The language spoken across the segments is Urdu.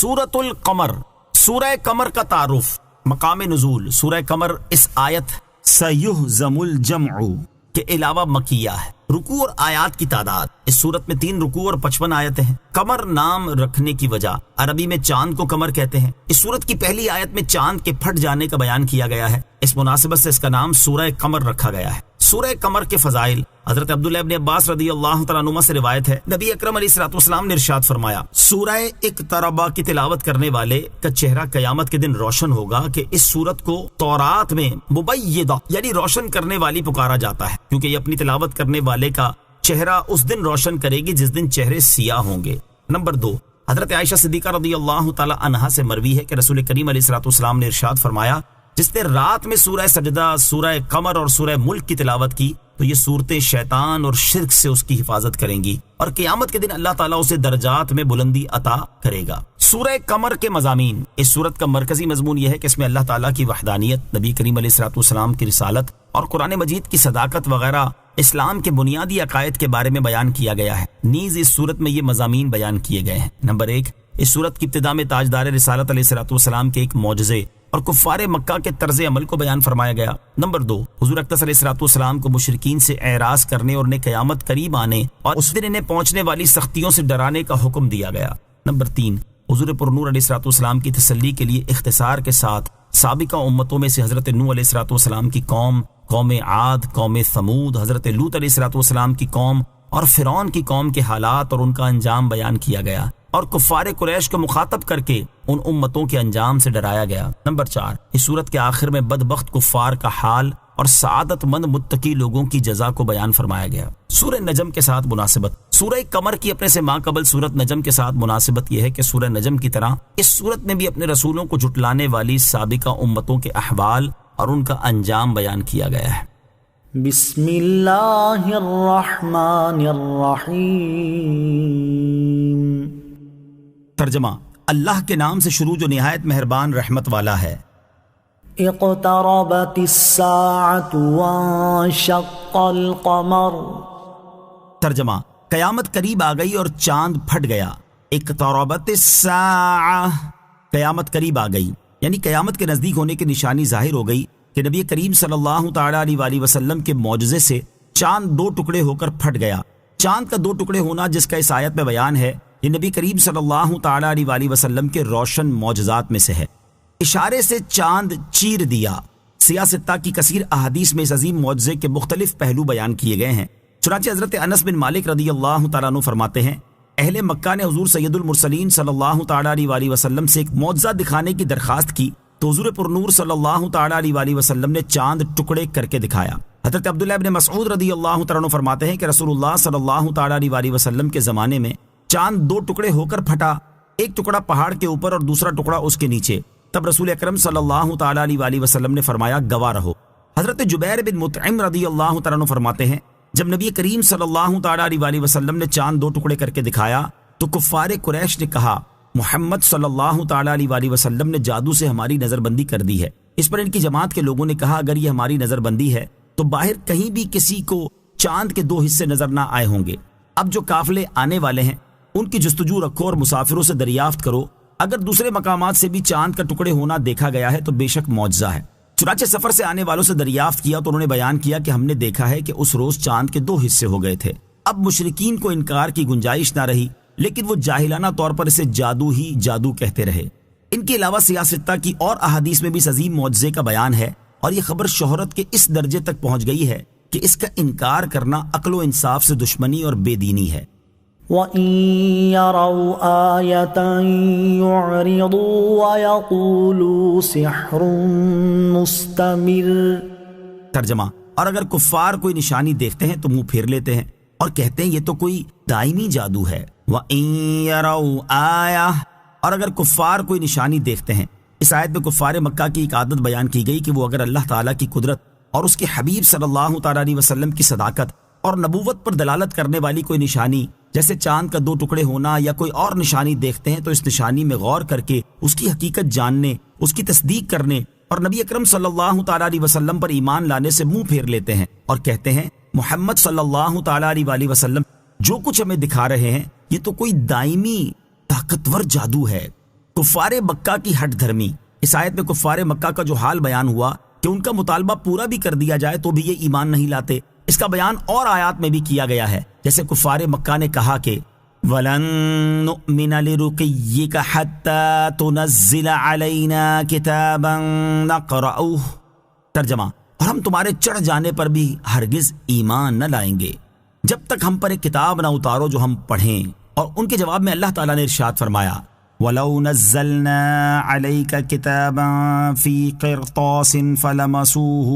سورۃ القمر، سورہ قمر کا تعارف، مقام نزول سورہ قمر اس آیت سیہزم الجمع کے علاوہ مکیہ ہے۔ رکوع اور آیات کی تعداد، اس صورت میں 3 رکوع اور 55 آیتیں ہیں۔ قمر نام رکھنے کی وجہ، عربی میں چاند کو قمر کہتے ہیں۔ اس صورت کی پہلی آیت میں چاند کے پھٹ جانے کا بیان کیا گیا ہے، اس مناسبت سے اس کا نام سورہ قمر رکھا گیا ہے۔ سورہ قمر کے فضائل، حضرت عبداللہ ابن عباس رضی اللہ تعالیٰ عنہما سے روایت ہے، نبی اکرم علیہ الصلوۃ والسلام نے ارشاد فرمایا، سورہ اقترب کی تلاوت کرنے والے کا چہرہ قیامت کے دن روشن ہوگا کہ اس سورت کو تورات میں مبیضہ یعنی روشن کرنے والی پکارا جاتا ہے، کیونکہ یہ اپنی تلاوت کرنے والے کا چہرہ اس دن روشن کرے گی جس دن چہرے سیاہ ہوں گے۔ نمبر 2، حضرت عائشہ صدیقہ رضی اللہ تعالی عنہا سے مروی ہے کہ رسول کریم علیہ الصلوۃ والسلام نے ارشاد فرمایا، جس نے رات میں سورہ سجدہ، سورہ قمر اور سورہ ملک کی تلاوت کی تو یہ صورتیں شیطان اور شرک سے اس کی حفاظت کریں گی اور قیامت کے دن اللہ تعالیٰ اسے درجات میں بلندی عطا کرے گا۔ سورہ قمر کے مضامین، اس سورت کا مرکزی مضمون یہ ہے کہ اس میں اللہ تعالیٰ کی وحدانیت، نبی کریم علیہ الصلوۃ والسلام کی رسالت اور قرآن مجید کی صداقت وغیرہ اسلام کے بنیادی عقائد کے بارے میں بیان کیا گیا ہے۔ نیز اس سورت میں یہ مضامین بیان کیے گئے ہیں۔ نمبر 1، اس سورت کی ابتدا میں تاجدار رسالت علیہ الصلوۃ والسلام کے ایک معجزے اور کفار مکہ کے طرز عمل کو بیان فرمایا گیا۔ نمبر 2، حضور اقدس علیہ الصلوۃ والسلام کو مشرکین سے اعراض کرنے اور انہیں قیامت قریب آنے اور اس دن انہیں پہنچنے والی سختیوں سے ڈرانے کا حکم دیا گیا۔ نمبر 3، حضور پرنور علیہ الصلوۃ والسلام کی تسلی کے لیے اختصار کے ساتھ سابقہ امتوں میں سے حضرت نوح علیہ الصلوۃ والسلام کی قوم، قوم عاد، قوم ثمود، حضرت لوط علیہ الصلوۃ والسلام کی قوم اور فرعون کی قوم کے حالات اور ان کا انجام بیان کیا گیا اور کفار قریش کو مخاطب کر کے ان امتوں کے انجام سے ڈرایا گیا۔ نمبر 4، اس صورت کے آخر میں بدبخت کفار کا حال اور سعادت مند متقی لوگوں کی جزا کو بیان فرمایا گیا۔ سورہ نجم کے ساتھ مناسبت، سورہ قمر کی اپنے سے ماقبل سورت نجم کے ساتھ مناسبت یہ ہے کہ سورہ نجم کی طرح اس سورت میں بھی اپنے رسولوں کو جھٹلانے والی سابقہ امتوں کے احوال اور ان کا انجام بیان کیا گیا ہے۔ بسم اللہ الرحمن الرحیم۔ ترجمہ، اللہ کے نام سے شروع جو نہایت مہربان رحمت والا ہے۔ اقتربت الساعة وانشق القمر۔ ترجمہ، قیامت قریب آ گئی اور چاند پھٹ گیا۔ اقتربت الساعة، قیامت قریب آ گئی، یعنی قیامت کے نزدیک ہونے کی نشانی ظاہر ہو گئی کہ نبی کریم صلی اللہ تعالی علیہ وآلہ وسلم کے معجزے سے چاند 2 ٹکڑے ہو کر پھٹ گیا۔ چاند کا 2 ٹکڑے ہونا جس کا اس آیت میں بیان ہے، یہ نبی کریم صلی اللہ تعالی علیہ وآلہ وسلم کے روشن معجزات میں سے ہے۔ اشارے سے چاند چیر دیا۔ سیاہ ستہ کی کثیر احادیث میں اس عظیم معجزے کے مختلف پہلو بیان کیے گئے ہیں۔ چنانچہ حضرت انس بن مالک رضی اللہ تعالیٰ عنہ فرماتے ہیں، اہل مکہ نے حضور سید المرسلین صلی اللہ تعالی علیہ وآلہ وسلم سے ایک معجزہ دکھانے کی درخواست کی تو حضور پرنور صلی اللہ تعالی علیہ وآلہ وسلم نے چاند ٹکڑے کر کے دکھایا۔ حضرت عبداللہ ابن مسعود رضی اللہ تعالیٰ عنہ فرماتے ہیں کہ رسول اللہ صلی اللہ تعالی علیہ وآلہ وسلم کے زمانے میں چاند 2 ٹکڑے ہو کر پھٹا، ایک ٹکڑا پہاڑ کے اوپر اور دوسرا ٹکڑا اس کے نیچے۔ تب رسول اکرم صلی اللہ تعالی علیہ وآلہ وسلم نے فرمایا، گواہ رہو۔ حضرت جبیر بن مطعم رضی اللہ تعالیٰ عنہ فرماتے ہیں، جب نبی کریم صلی اللہ تعالی علیہ وآلہ وسلم نے چاند 2 ٹکڑے کر کے دکھایا تو کفار قریش نے کہا، محمد صلی اللہ تعالی علیہ وآلہ وسلم نے جادو سے ہماری نظر بندی کر دی ہے۔ اس پر ان کی جماعت کے لوگوں نے کہا، اگر یہ ہماری نظر بندی ہے تو باہر کہیں بھی کسی کو چاند کے 2 حصے نظر نہ آئے ہوں گے۔ اب جو قافلے آنے والے ہیں ان کی جستجو رکھو اور مسافروں سے دریافت کرو، اگر دوسرے مقامات سے بھی چاند کا ٹکڑے ہونا دیکھا گیا ہے تو بے شک معجزہ ہے۔ چنانچہ سفر سے آنے والوں سے دریافت کیا تو انہوں نے بیان کیا کہ ہم نے دیکھا ہے کہ اس روز چاند کے 2 حصے ہو گئے تھے۔ اب مشرکین کو انکار کی گنجائش نہ رہی، لیکن وہ جاہلانہ طور پر اسے جادو ہی جادو کہتے رہے۔ ان کے علاوہ سیاستہ کی اور احادیث میں بھی اس عظیم معجزے کا بیان ہے اور یہ خبر شہرت کے اس درجے تک پہنچ گئی ہے کہ اس کا انکار کرنا عقل و انصاف سے دشمنی اور بے دینی ہے۔ وَإِن يَرَوْا آيَةً يُعْرِضُوا وَيَقُولُوا سِحْرٌ مُسْتَمِرٌ۔ ترجمہ، اور اگر کفار کوئی نشانی دیکھتے ہیں تو منہ پھیر لیتے ہیں اور کہتے ہیں یہ تو کوئی دائمی جادو ہے۔ وَإِن يَرَوْا آيَةً، اور اگر کفار کوئی نشانی دیکھتے ہیں۔ اس آیت میں کفار مکہ کی ایک عادت بیان کی گئی کہ وہ اگر اللہ تعالیٰ کی قدرت اور اس کے حبیب صلی اللہ تعالیٰ علیہ وسلم کی صداقت اور نبوت پر دلالت کرنے والی کوئی نشانی جیسے چاند کا 2 ٹکڑے ہونا یا کوئی اور نشانی دیکھتے ہیں تو اس نشانی میں غور کر کے اس کی حقیقت جاننے، اس کی تصدیق کرنے اور نبی اکرم صلی اللہ تعالیٰ علیہ وسلم پر ایمان لانے سے منہ پھیر لیتے ہیں اور کہتے ہیں محمد صلی اللہ تعالیٰ علیہ وآلہ وسلم جو کچھ ہمیں دکھا رہے ہیں یہ تو کوئی دائمی طاقتور جادو ہے۔ کفار مکہ کی ہٹ دھرمی۔ اس آیت میں کفار مکہ کا جو حال بیان ہوا کہ ان کا مطالبہ پورا بھی کر دیا جائے تو بھی یہ ایمان نہیں لاتے، اس کا بیان اور آیات میں بھی کیا گیا ہے۔ جیسے کفار مکہ نے کہا کہ وَلَن نُؤْمِنَ لِرُقِيِّكَ حَتَّى تُنَزِّلَ عَلَيْنَا كِتَابًا نَقْرَؤُهُ، ترجمہ، اور ہم تمہارے چڑھ جانے پر بھی ہرگز ایمان نہ لائیں گے جب تک ہم پر ایک کتاب نہ اتارو جو ہم پڑھیں۔ اور ان کے جواب میں اللہ تعالیٰ نے ارشاد فرمایا وَلَوْ نَزَّلْنَا عَلَيْكَ كِتَابًا فِي قِرْطَاسٍ فَلَمَسُوهُ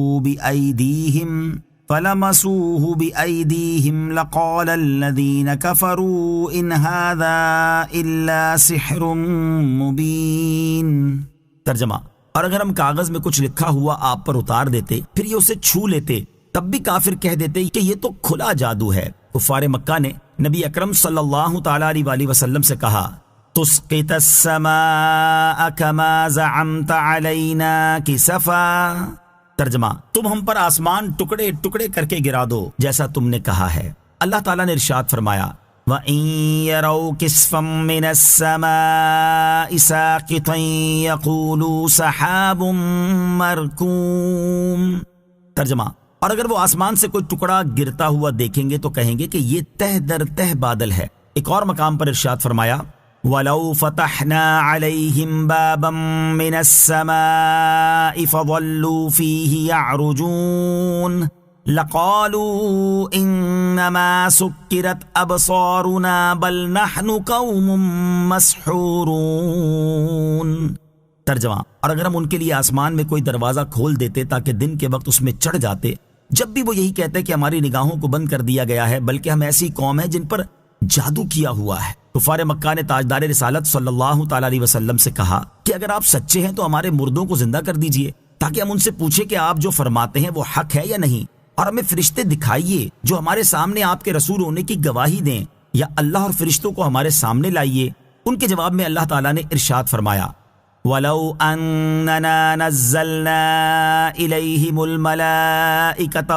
بِأَيْدِيهِمْ لَقَالَ الَّذِينَ كَفَرُوا إِنْ هَذَا إِلَّا سِحْرٌ مُبِينٌ، ترجمہ، اور اگر ہم کاغذ میں کچھ لکھا ہوا آپ پر اتار دیتے پھر یہ اسے چھو لیتے تب بھی کافر کہہ دیتے کہ یہ تو کھلا جادو ہے۔ کفار مکہ نے نبی اکرم صلی اللہ تعالی علیہ وسلم سے کہا تسقط السماء كما زعمت علينا كسفا، ترجمہ، تم ہم پر آسمان ٹکڑے ٹکڑے کر کے گرا دو جیسا تم نے کہا ہے۔ اللہ تعالیٰ نے ارشاد فرمایا وَإِن يَرَوْا كِسْفًا مِّنَ السَّمَاءِ سَاقِطًا يَقُولُوا سَحَابٌ مَّرْكُومٌ، ترجمہ، اور اگر وہ آسمان سے کوئی ٹکڑا گرتا ہوا دیکھیں گے تو کہیں گے کہ یہ تہ در تہ بادل ہے۔ ایک اور مقام پر ارشاد فرمایا وَلَوْ فَتَحْنَا عَلَيْهِمْ بَابًا مِّنَ السَّمَاءِ فَظَلُّوا فِيهِ يَعْرُجُونَ لَقَالُوا إِنَّمَا سُكِّرَتْ أَبْصَارُنَا بَلْ نَحْنُ قَوْمٌ مَّسْحُورُونَ، ترجمہ، اور اگر ہم ان کے لیے آسمان میں کوئی دروازہ کھول دیتے تاکہ دن کے وقت اس میں چڑھ جاتے، جب بھی وہ یہی کہتے کہ ہماری نگاہوں کو بند کر دیا گیا ہے بلکہ ہم ایسی قوم ہے جن پر جادو کیا ہوا ہے۔ کفار مکہ نے تاجدار رسالت صلی اللہ تعالی علیہ وسلم سے کہا کہ اگر آپ سچے ہیں تو ہمارے مردوں کو زندہ کر دیجئے تاکہ ہم ان سے پوچھیں کہ آپ جو فرماتے ہیں وہ حق ہے یا نہیں، اور ہمیں فرشتے دکھائیے جو ہمارے سامنے آپ کے رسول ہونے کی گواہی دیں، یا اللہ اور فرشتوں کو ہمارے سامنے لائیے۔ ان کے جواب میں اللہ تعالیٰ نے ارشاد فرمایا وَلَوْ أَنَّنَا نَزَّلْنَا إِلَيْهِمُ الْمَلَائِكَةَ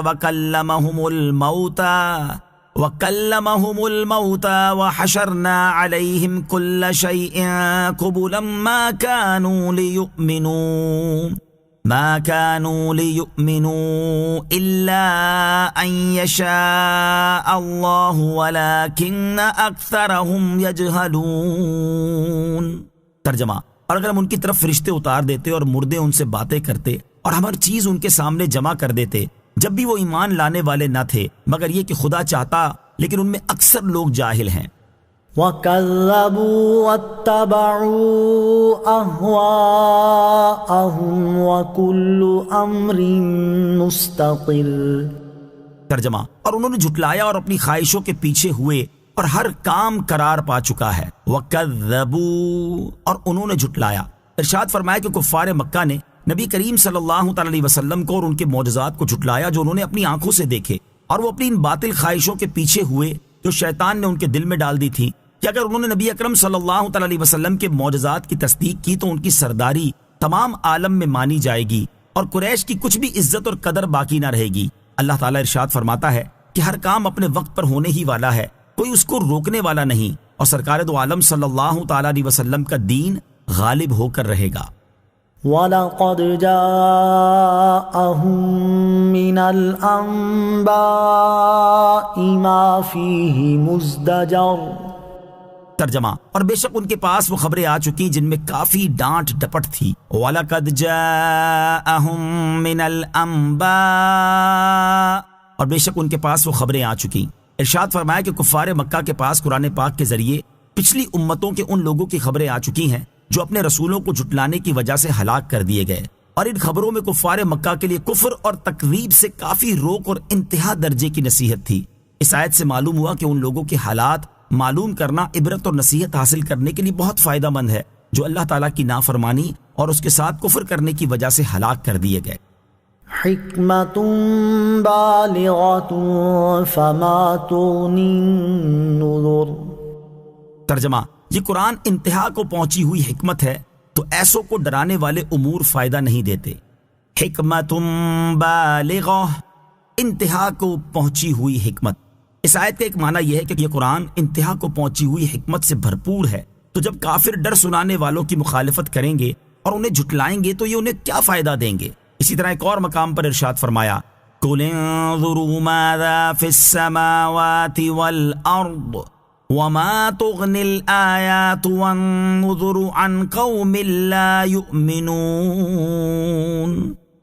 وَكَلَّمَهُمُ الْمَوْتَى وَحَشَرْنَا عَلَيْهِمْ كُلَّ شَيْءٍ قُبُلًا مَا كَانُوا لِيُؤْمِنُوا إِلَّا أَن يَشَاءَ اللَّهُ وَلَكِنَّ أَكْثَرَهُمْ يَجْهَلُونَ، ترجمہ، اور اگر ہم ان کی طرف فرشتے اتار دیتے اور مردے ان سے باتیں کرتے اور ہم ہر چیز ان کے سامنے جمع کر دیتے جب بھی وہ ایمان لانے والے نہ تھے مگر یہ کہ خدا چاہتا، لیکن ان میں اکثر لوگ جاہل ہیں۔ وَكَذَّبُوا وَاتَّبَعُوا أَهْوَاءَهُمْ وَكُلُّ أَمْرٍ مُسْتَقِرٌ، ترجمہ، اور انہوں نے جھٹلایا اور اپنی خواہشوں کے پیچھے ہوئے اور ہر کام قرار پا چکا ہے۔ وَكَذَّبُوا، اور انہوں نے جھٹلایا۔ ارشاد فرمایا کہ کفار مکہ نے نبی کریم صلی اللہ تعالی علیہ وسلم کو اور ان کے معجزات کو جھٹلایا جو انہوں نے اپنی آنکھوں سے دیکھے، اور وہ اپنی ان باطل خواہشوں کے پیچھے ہوئے جو شیطان نے ان کے دل میں ڈال دی تھی کہ اگر انہوں نے نبی اکرم صلی اللہ تعالی علیہ وسلم کے معجزات کی تصدیق کی تو ان کی سرداری تمام عالم میں مانی جائے گی اور قریش کی کچھ بھی عزت اور قدر باقی نہ رہے گی۔ اللہ تعالیٰ ارشاد فرماتا ہے کہ ہر کام اپنے وقت پر ہونے ہی والا ہے، کوئی اس کو روکنے والا نہیں، اور سرکار دو عالم صلی اللہ تعالی علیہ وسلم کا دین غالب ہو کر رہے گا۔ وَلَقَدْ جَاءَهُم مِّنَ الْأَنبَاءِ مَا فِيهِ مُزْدَجَرٌ، ترجمہ، اور بے شک ان کے پاس وہ خبریں آ چکی جن میں کافی ڈانٹ ڈپٹ تھی۔ وَلَقَدْ جَاءَهُم مِّنَ الْأَنبَاءِ، اور بے شک ان کے پاس وہ خبریں آ چکی۔ ارشاد فرمایا کہ کفار مکہ کے پاس قرآن پاک کے ذریعے پچھلی امتوں کے ان لوگوں کی خبریں آ چکی ہیں جو اپنے رسولوں کو جھٹلانے کی وجہ سے ہلاک کر دیے گئے، اور ان خبروں میں کفار مکہ کے لیے کفر اور تکذیب سے کافی روک اور انتہا درجے کی نصیحت تھی۔ اس آیت سے معلوم ہوا کہ ان لوگوں کے حالات معلوم کرنا عبرت اور نصیحت حاصل کرنے کے لیے بہت فائدہ مند ہے جو اللہ تعالیٰ کی نافرمانی اور اس کے ساتھ کفر کرنے کی وجہ سے ہلاک کر دیے گئے۔ حکمت بالغۃ فما تغنی النذر، ترجمہ، یہ قرآن انتہا کو پہنچی ہوئی حکمت ہے تو ایسوں کو ڈرانے والے امور فائدہ نہیں دیتے۔ حکمت بالغہ، انتہا کو پہنچی ہوئی حکمت۔ اس آیت کا ایک معنی یہ ہے کہ یہ قرآن انتہا کو پہنچی ہوئی حکمت سے بھرپور ہے، تو تو جب کافر ڈر سنانے والوں کی مخالفت کریں گے اور انہیں جھٹلائیں گے تو یہ انہیں کیا فائدہ دیں گے؟ اسی طرح ایک اور مقام پر ارشاد فرمایا قُلِ انظُرُوا مَاذَا فِي السَّمَاوَاتِ وَالْأَرْضِ وَمَا تُغْنِي الْآيَاتُ وَالنُّذُرُ عَنْ قَوْمٍ لَا يُؤْمِنُونَ۔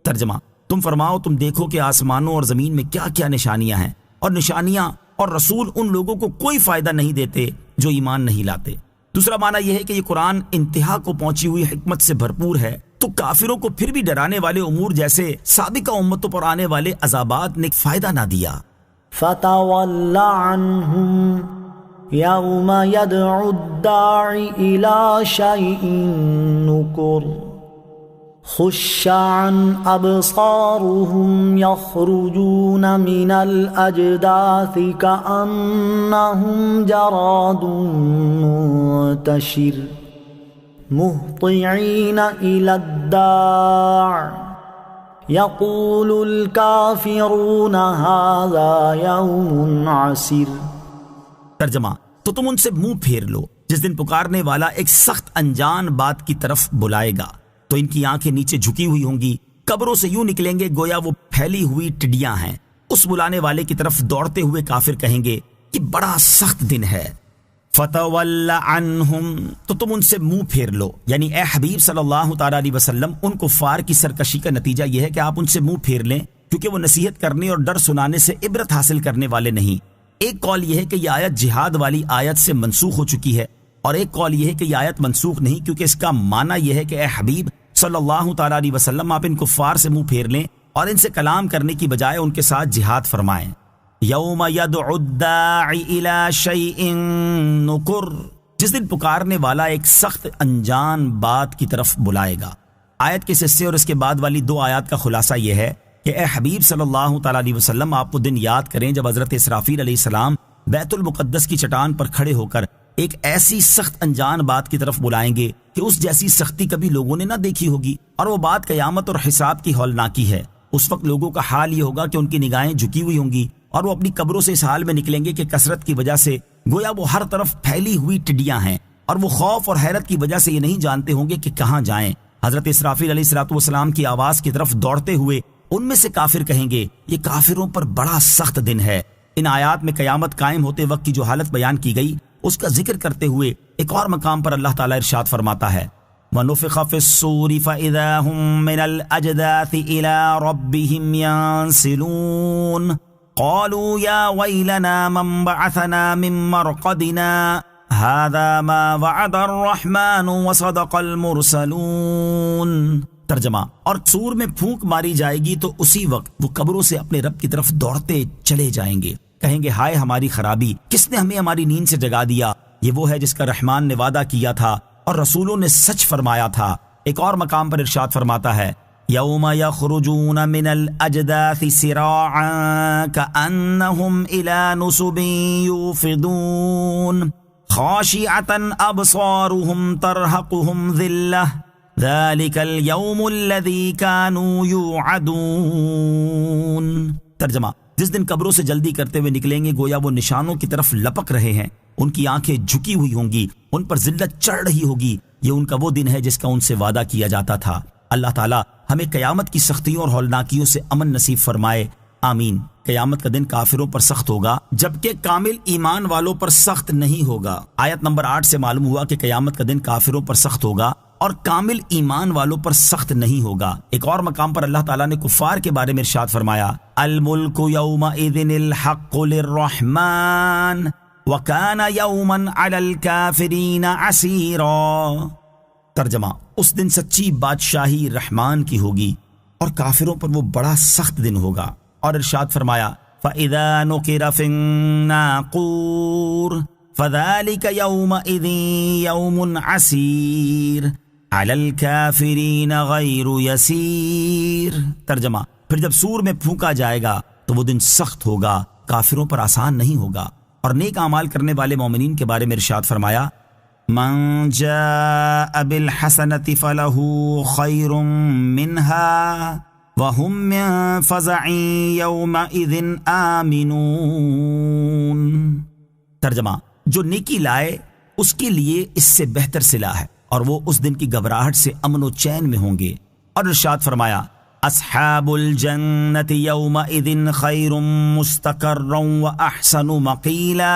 ترجمہ، تم فرماؤ تم دیکھو کہ آسمانوں اور زمین میں کیا کیا نشانیاں ہیں، اور نشانیاں اور رسول ان لوگوں کو کوئی فائدہ نہیں دیتے جو ایمان نہیں لاتے۔ دوسرا معنی یہ ہے کہ یہ قرآن انتہا کو پہنچی ہوئی حکمت سے بھرپور ہے، تو کافروں کو پھر بھی ڈرانے والے امور جیسے سابقہ امتوں پر آنے والے عذابات نے فائدہ نہ دیا۔ فَتَوَلَّ عَنْهُمْ يَوْمَ يَدْعُ الدَّاعِ إِلَى شَيْءٍ نُكُرٍ خُشَّ عَنْ أَبْصَارُهُمْ يَخْرُجُونَ مِنَ الْأَجْدَاثِ كَأَنَّهُمْ جَرَادٌ مُنتَشِرٌ مُهْطِعِينَ إِلَى الدَّاعِ يَقُولُ الْكَافِرُونَ هَذَا يَوْمٌ عَسِرٌ۔ ترجمہ، تو تم ان سے منہ پھیر لو جس دن پکارنے والا ایک سخت انجان بات کی طرف بلائے گا، تو ان کی آنکھیں نیچے جھکی ہوئی ہوں گی، قبروں سے یوں نکلیں گے گویا وہ پھیلی ہوئی ٹڈیاں ہیں۔ اس بلانے والے کی طرف دوڑتے ہوئے کافر کہیں گے کہ بڑا سخت دن ہے۔ فَتَوَلَّ عَنْهُمْ، تو تم ان سے منہ پھیر لو، یعنی اے حبیب صلی اللہ تعالیٰ علیہ وسلم، ان کفار کی سرکشی کا نتیجہ یہ ہے کہ آپ ان سے منہ پھیر لیں، کیونکہ وہ نصیحت کرنے اور ڈر سنانے سے عبرت حاصل کرنے والے نہیں۔ ایک قول یہ ہے کہ یہ آیت جہاد والی آیت سے منسوخ ہو چکی ہے، اور ایک قول یہ ہے کہ یہ آیت منسوخ نہیں، کیونکہ اس کا معنی یہ ہے کہ اے حبیب صلی اللہ تعالیٰ علیہ وسلم، آپ ان کفار سے منہ پھیر لیں اور ان سے کلام کرنے کی بجائے ان کے ساتھ جہاد فرمائیں۔ یوم یدعو الداعی الی شیء نکر، جس دن پکارنے والا ایک سخت انجان بات کی طرف بلائے گا۔ آیت کے حصے اور اس کے بعد والی دو آیات کا خلاصہ یہ ہے کہ اے حبیب صلی اللہ تعالیٰ علیہ وسلم، آپ وہ دن یاد کریں جب حضرت اسرافیل علیہ السلام بیت المقدس کی چٹان پر کھڑے ہو کر ایک ایسی سخت انجان بات کی طرف بلائیں گے کہ اس جیسی سختی کبھی لوگوں نے نہ دیکھی ہوگی، اور وہ بات قیامت اور حساب کی ہولناکی ہے۔ اس وقت لوگوں کا حال یہ ہوگا کہ ان کی نگاہیں جھکی ہوئی ہوں گی اور وہ اپنی قبروں سے اس حال میں نکلیں گے کہ کثرت کی وجہ سے گویا وہ ہر طرف پھیلی ہوئی ٹڈیاں ہیں، اور وہ خوف اور حیرت کی وجہ سے یہ نہیں جانتے ہوں گے کہ کہاں جائیں۔ حضرت اسرافیل علیہ السلام کی آواز کی طرف دوڑتے ہوئے ان میں سے کافر کہیں گے یہ کافروں پر بڑا سخت دن ہے۔ ان آیات میں قیامت قائم ہوتے وقت کی جو حالت بیان کی گئی اس کا ذکر کرتے ہوئے ایک اور مقام پر اللہ تعالیٰ ارشاد فرماتا ہے وَنُفِخَ فِي الصُّورِ فَإِذَا هُم مِّنَ الْأَجْدَاثِ إِلَىٰ رَبِّهِمْ يَنسِلُونَ قَالُوا يَا وَيْلَنَا مَنْ بَعَثَنَا مِن مَّرْقَدِنَا هَذَا مَا وَعَدَ الرَّحْمَٰنُ وَصَدَقَ الْمُرْسَلُونَ۔ ترجمہ، اور سور میں پھونک ماری جائے گی تو اسی وقت وہ قبروں سے اپنے رب کی طرف دوڑتے چلے جائیں گے، کہیں گے ہائے ہماری خرابی، کس نے ہمیں ہماری نیند سے جگا دیا؟ یہ وہ ہے جس کا رحمان نے وعدہ کیا تھا اور رسولوں نے سچ فرمایا تھا۔ ایک اور مقام پر ارشاد فرماتا ہے یوم یخرجون من الاجداث سراعا کأنہم الى نصب یوفضون خاشعة ابصارهم ترہقهم ذلہ ذلك اليوم الذي كانوا يوعدون۔ ترجمہ، جس دن قبروں سے جلدی کرتے ہوئے نکلیں گے گویا وہ نشانوں کی طرف لپک رہے ہیں، ان کی آنکھیں جھکی ہوئی ہوں گی، ان پر ذلت چڑھ رہی ہوگی۔ یہ ان کا وہ دن ہے جس کا ان سے وعدہ کیا جاتا تھا۔ اللہ تعالیٰ ہمیں قیامت کی سختیوں اور ہولناکیوں سے امن نصیب فرمائے، آمین۔ قیامت کا دن کافروں پر سخت ہوگا جبکہ کامل ایمان والوں پر سخت نہیں ہوگا۔ آیت نمبر 8 سے معلوم ہوا کہ قیامت کا دن کافروں پر سخت ہوگا اور کامل ایمان والوں پر سخت نہیں ہوگا۔ ایک اور مقام پر اللہ تعالیٰ نے کفار کے بارے میں ارشاد فرمایا الملک یومئذ الحق للرحمن وکان یوما علی الکافرین عسیرا۔ ترجمہ، اس دن سچی بادشاہی رحمان کی ہوگی اور کافروں پر وہ بڑا سخت دن ہوگا۔ اور ارشاد فرمایا فَإِذَا نُقِرَ فِي النَّاقُورِ فَذَلِكَ يَوْمَئِذٍ يَوْمٌ عَسِيرٌ عَلَى الْكَافِرِينَ غَيْرُ يَسِيرٌ۔ ترجمہ، پھر جب سور میں پھونکا جائے گا تو وہ دن سخت ہوگا، کافروں پر آسان نہیں ہوگا۔ اور نیک اعمال کرنے والے مومنین کے بارے میں ارشاد فرمایا من جاء بالحسنة فله خير منها وهم من فزع يومئذ آمنون۔ ترجمہ، جو نیکی لائے اس کے لیے اس سے بہتر صلہ ہے، اور وہ اس دن کی گھبراہٹ سے امن و چین میں ہوں گے۔ اور ارشاد فرمایا اصحاب الجنت یومئذ خیر مستقرا واحسن مقیلا۔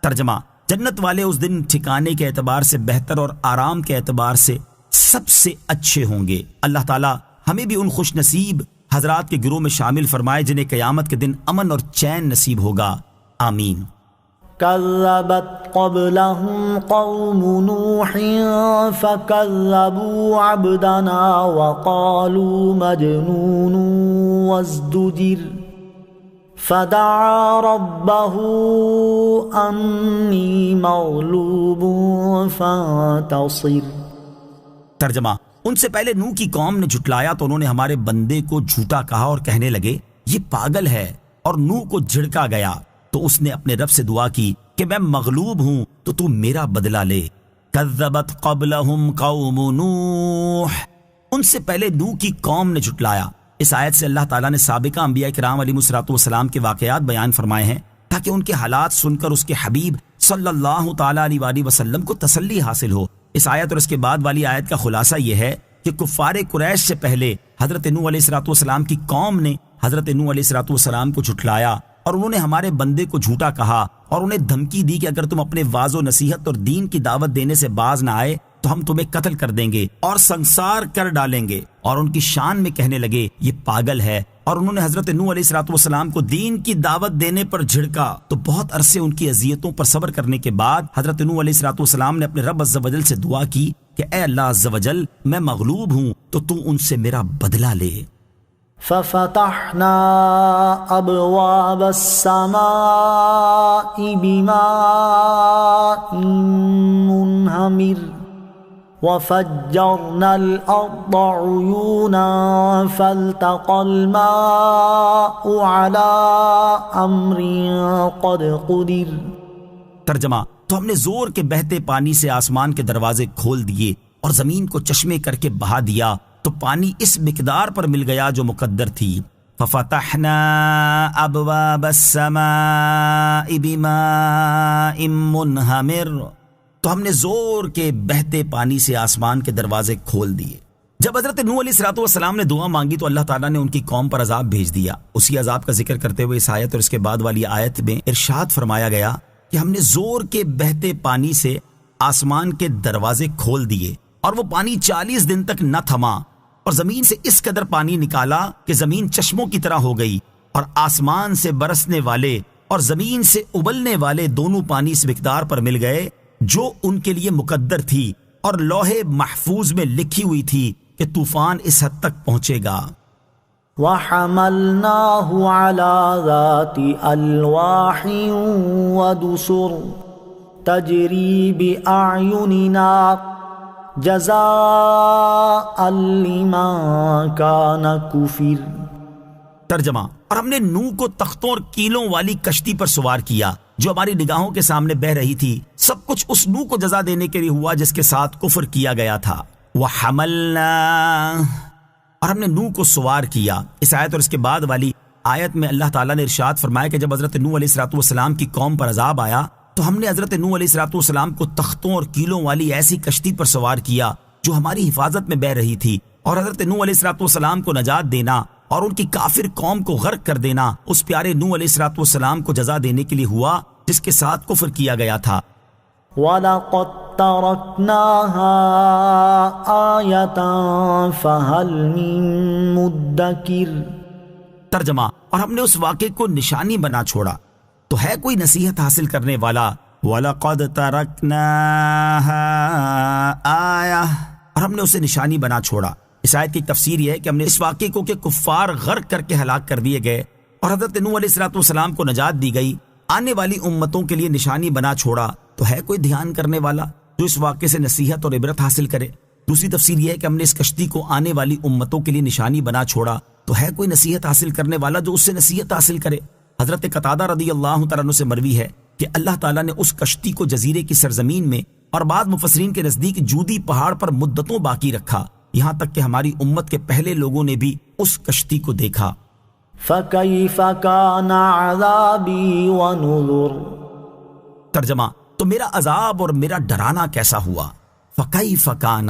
ترجمہ، جنت والے اس دن ٹھکانے کے اعتبار سے بہتر اور آرام کے اعتبار سے سب سے اچھے ہوں گے۔ اللہ تعالی ہمیں بھی ان خوش نصیب حضرات کے گروہ میں شامل فرمائے جنہیں قیامت کے دن امن اور چین نصیب ہوگا، آمین۔ كذبت قبلهم قوم نوح فكذبوا عبدنا وقالوا مجنون وازدجر فدعا ربه أني مغلوب فانتصر۔ ترجمہ، ان سے پہلے نوح کی قوم نے جھٹلایا تو انہوں نے ہمارے بندے کو جھوٹا کہا اور کہنے لگے یہ پاگل ہے، اور نوح کو جھڑکا گیا تو اس نے اپنے رب سے دعا کی کہ میں مغلوب ہوں تو تو میرا بدلہ لے۔ کذبت قبلہم قوم نوح، ان سے پہلے نوح کی قوم نے جھٹلایا۔ اس آیت سے اللہ تعالیٰ نے سابقہ انبیاء کرام علیہ الصلوۃ والسلام کے واقعات بیان فرمائے ہیں تاکہ ان کے حالات سن کر اس کے حبیب صلی اللہ تعالیٰ علیہ وآلہ وسلم کو تسلی حاصل ہو۔ اس آیت اور اس کے بعد والی آیت کا خلاصہ یہ ہے کہ کفار قریش سے پہلے حضرت نوح علیہ الصلوۃ والسلام کی قوم نے حضرت نوح علیہ الصلوۃ والسلام کو جھٹلایا، اور انہوں نے ہمارے بندے کو جھوٹا کہا اور انہیں دھمکی دی کہ اگر تم اپنے واعظ و نصیحت اور دین کی دعوت دینے سے باز نہ آئے تو ہم تمہیں قتل کر دیں گے اور سنسار کر ڈالیں گے، اور ان کی شان میں کہنے لگے یہ پاگل ہے۔ اور انہوں نے حضرت نوح علیہ الصلوۃ والسلام کو دین کی دعوت دینے پر جھڑکا تو بہت عرصے ان کی اذیتوں پر صبر کرنے کے بعد حضرت نوح علیہ الصلوۃ والسلام نے اپنے رب عز و جل سے دعا کی کہ اے اللہ عز و جل میں مغلوب ہوں تو ان سے میرا بدلہ لے۔ ففتحنا ابواب السماء بماء منهمر وفجرنا الارض عيونا فالتقى الماء على امر قد قدر۔ ترجمہ، تو ہم نے زور کے بہتے پانی سے آسمان کے دروازے کھول دیے اور زمین کو چشمے کر کے بہا دیا تو پانی اس مقدار پر مل گیا جو مقدر تھی۔ ففتحنا ابواب السماء بماء منہمر، تو ہم نے زور کے بہتے پانی سے آسمان کے دروازے کھول دیے۔ جب حضرت نوح علیہ الصلوۃ والسلام نے دعا مانگی تو اللہ تعالیٰ نے ان کی قوم پر عذاب بھیج دیا۔ اسی عذاب کا ذکر کرتے ہوئے اس آیت اور اس کے بعد والی آیت میں ارشاد فرمایا گیا کہ ہم نے زور کے بہتے پانی سے آسمان کے دروازے کھول دیے، اور وہ پانی 40 دن تک نہ تھما، اور زمین سے اس قدر پانی نکالا کہ زمین چشموں کی طرح ہو گئی، اور آسمان سے برسنے والے اور زمین سے ابلنے والے دونوں پانی اس مقدار پر مل گئے جو ان کے لیے مقدر تھی اور لوح محفوظ میں لکھی ہوئی تھی کہ طوفان اس حد تک پہنچے گا۔ وَحَمَلْنَاهُ عَلَى ذَاتِ أَلْوَاحٍ وَدُسُرٍ تَجْرِي بِأَعْيُنِنَا جزاء لمن کان کفر۔ ترجمہ، اور ہم نے نوح کو تختوں اور کیلوں والی کشتی پر سوار کیا جو ہماری نگاہوں کے سامنے بہ رہی تھی۔ سب کچھ اس نوح کو جزا دینے کے لیے ہوا جس کے ساتھ کفر کیا گیا تھا۔ وَحَمَلْنَا، اور ہم نے نوح کو سوار کیا۔ اس آیت اور اس کے بعد والی آیت میں اللہ تعالیٰ نے ارشاد فرمایا کہ جب حضرت نوح علیہ الصلوۃ والسلام کی قوم پر عذاب آیا تو ہم نے حضرت نوح علیہ الصلوۃ والسلام کو تختوں اور کیلوں والی ایسی کشتی پر سوار کیا جو ہماری حفاظت میں بہ رہی تھی، اور حضرت نوح علیہ الصلوۃ والسلام کو نجات دینا اور ان کی کافر قوم کو غرق کر دینا اس پیارے نوح علیہ الصلوۃ والسلام کو جزا دینے کے لیے ہوا جس کے ساتھ کفر کیا گیا تھا۔ وَلَقَدْ تَرَكْنَاهَا آیَةً فَهَلْ مِن مُدَّکِرٍ۔ ترجمہ، اور ہم نے اس واقعے کو نشانی بنا چھوڑا تو ہے کوئی نصیحت حاصل کرنے والا۔ وَلَقَدْ تَرَكْنَاهَا آیَةً، اور ہم نے اسے نشانی بنا چھوڑا۔ اس آیت کی تفسیر یہ ہے کہ ہم نے اس واقعے کو کہ کفار غرق کر کے ہلاک کر دیے گئے اور حضرت نوح علیہ الصلوۃ والسلام کو نجات دی گئی، آنے والی امتوں کے لیے نشانی بنا چھوڑا تو ہے کوئی دھیان کرنے والا جو اس واقعے سے نصیحت اور عبرت حاصل کرے۔ دوسری تفسیر یہ ہے کہ ہم نے اس کشتی کو آنے والی امتوں کے لیے نشانی بنا چھوڑا تو ہے کوئی نصیحت حاصل کرنے والا جو اس سے نصیحت حاصل کرے۔ حضرت قتادہ رضی اللہ تعالیٰ عنہ سے مروی ہے کہ اللہ تعالیٰ نے اس کشتی کو جزیرے کی سرزمین میں اور بعض مفسرین کے نزدیک جودی پہاڑ پر مدتوں باقی رکھا، یہاں تک کہ ہماری امت کے پہلے لوگوں نے بھی اس کشتی کو دیکھا۔ فَكَيْفَ كَانَ عَذَابِي وَنُذُرِ۔ ترجمہ، تو میرا عذاب اور میرا ڈرانا کیسا ہوا. فکیف کان،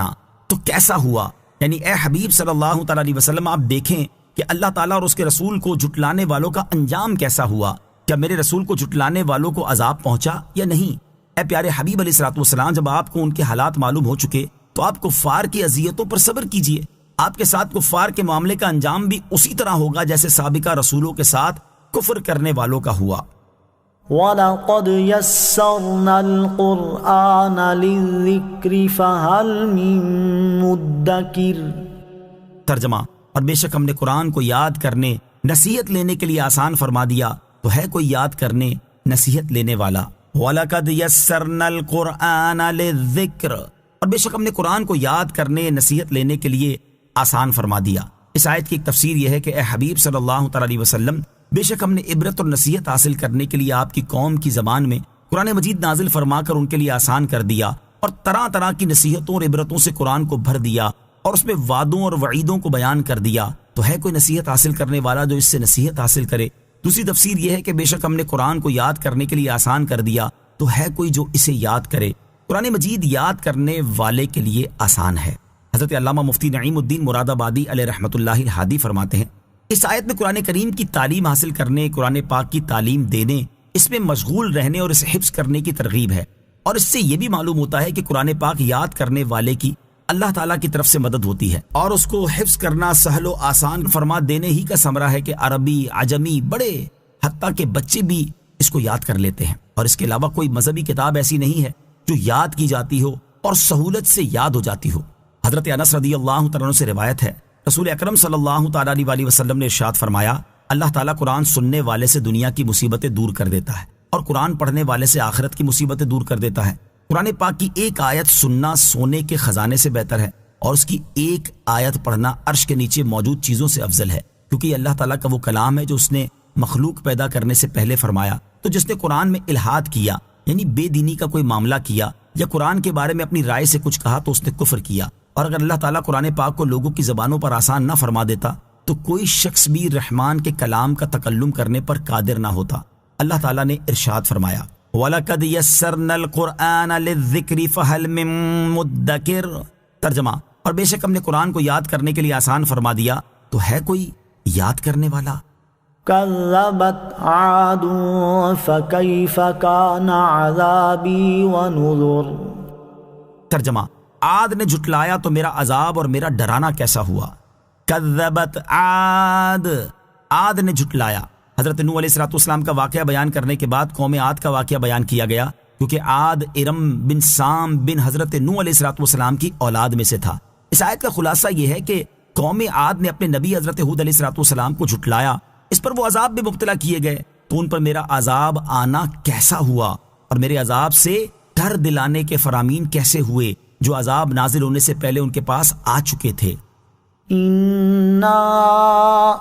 تو کیسا ہوا، یعنی اے حبیب صلی اللہ تعالیٰ علیہ وسلم آپ دیکھیں کہ اللہ تعالیٰ اور اس کے رسول کو جھٹلانے والوں کا انجام کیسا ہوا. کیا میرے رسول کو جھٹلانے والوں کو عذاب پہنچا یا نہیں؟ اے پیارے حبیب علیہ الصلوۃ والسلام، جب آپ کو ان کے حالات معلوم ہو چکے تو آپ کفار کی اذیتوں پر صبر کیجئے. آپ کے ساتھ کفار کے معاملے کا انجام بھی اسی طرح ہوگا جیسے سابقہ رسولوں کے ساتھ کفر کرنے والوں کا ہوا. وَلَقَدْ يَسَّرْنَا الْقُرْآنَ لِلذِّكْرِ فَهَلْ مِن مُدَّكِرٍ. ترجمہ، اور بے شک ہم نے قرآن کو یاد کرنے نصیحت لینے کے لیے آسان فرما دیا، تو ہے کوئی یاد کرنے نصیحت لینے والا. وَلَقَدْ يَسَّرْنَا الْقُرْآنَ لِلذِّكْرِ، اور بے شک ہم نے قرآن کو یاد کرنے نصیحت لینے کے لیے آسان فرما دیا. اس آیت کی ایک تفسیر یہ ہے کہ اے حبیب صلی اللہ تعالیٰ علیہ وسلم، بے شک ہم نے عبرت اور نصیحت حاصل کرنے کے لیے آپ کی قوم کی زبان میں قرآن مجید نازل فرما کر ان کے لیے آسان کر دیا، اور طرح طرح کی نصیحتوں اور عبرتوں سے قرآن کو بھر دیا اور اس میں وعدوں اور وعیدوں کو بیان کر دیا. تو ہے کوئی نصیحت حاصل کرنے والا جو اس سے نصیحت حاصل کرے. دوسری تفسیر یہ ہے کہ بے شک ہم نے قرآن کو یاد کرنے کے لیے آسان کر دیا، تو ہے کوئی جو اسے یاد کرے. قرآن مجید یاد کرنے والے کے لیے آسان ہے. حضرت علامہ مفتی نعیم الدین مراد آبادی علیہ رحمۃ اللہ الہادی فرماتے ہیں، اس آیت میں قرآن کریم کی تعلیم حاصل کرنے، قرآن پاک کی تعلیم دینے، اس میں مشغول رہنے اور اسے حفظ کرنے کی ترغیب ہے. اور اس سے یہ بھی معلوم ہوتا ہے کہ قرآن پاک یاد کرنے والے کی اللہ تعالیٰ کی طرف سے مدد ہوتی ہے، اور اس کو حفظ کرنا سہل و آسان فرما دینے ہی کا ثمرہ ہے کہ عربی، عجمی، بڑے حتیٰ کہ بچے بھی اس کو یاد کر لیتے ہیں. اور اس کے علاوہ کوئی مذہبی کتاب ایسی نہیں ہے جو یاد کی جاتی ہو اور سہولت سے یاد ہو جاتی ہو. حضرت انس رضی اللہ تعالیٰ عنہ سے روایت ہے، رسول اکرم صلی اللہ تعالیٰ علیہ وسلم نے ارشاد فرمایا، اللہ تعالیٰ قرآن سننے والے سے دنیا کی مصیبتیں دور کر دیتا ہے اور قرآن پڑھنے والے سے آخرت کی مصیبتیں دور کر دیتا ہے. قرآن پاک کی ایک آیت سننا سونے کے خزانے سے بہتر ہے، اور اس کی ایک آیت پڑھنا عرش کے نیچے موجود چیزوں سے افضل ہے، کیونکہ یہ اللہ تعالیٰ کا وہ کلام ہے جو اس نے مخلوق پیدا کرنے سے پہلے فرمایا. تو جس نے قرآن میں الحاد کیا، یعنی بے دینی کا کوئی معاملہ کیا، یا قرآن کے بارے میں اپنی رائے سے کچھ کہا، تو اس نے کفر کیا. اور اگر اللہ تعالیٰ قرآن پاک کو لوگوں کی زبانوں پر آسان نہ فرما دیتا تو کوئی شخص بھی رحمان کے کلام کا تکلم کرنے پر قادر نہ ہوتا. اللہ تعالیٰ نے ارشاد فرمایا، وَلَقَدْ يَسَّرْنَا الْقُرْآنَ لِلذِّكْرِ فَهَلْ مِن مُدَّكِرٍ. ترجمہ، اور بے شک ہم نے قرآن کو یاد کرنے کے لیے آسان فرما دیا، تو ہے کوئی یاد کرنے والا. كذبت عاد فكيف كان عذابي ونذر. ترجمہ، عاد نے جھٹلایا تو میرا عذاب اور میرا ڈرانا کیسا ہوا. کذبت عاد، عاد نے جھٹلایا. حضرت نوح علیہ السلام کا واقعہ بیان کرنے کے بعد قوم عاد کا واقعہ بیان کیا گیا، کیونکہ عاد ارم بن سام بن حضرت نوح علیہ السلام کی اولاد میں سے تھا. اس آیت کا خلاصہ یہ ہے کہ قوم عاد نے اپنے نبی حضرت ہود علیہ السلام کو جھٹلایا، اس پر وہ عذاب بھی مبتلا کیے گئے. تو ان پر میرا عذاب آنا کیسا ہوا، اور میرے عذاب سے ڈر دلانے کے فرامین کیسے ہوئے جو عذاب نازل ہونے سے پہلے ان کے پاس آ چکے تھے. اِنَّا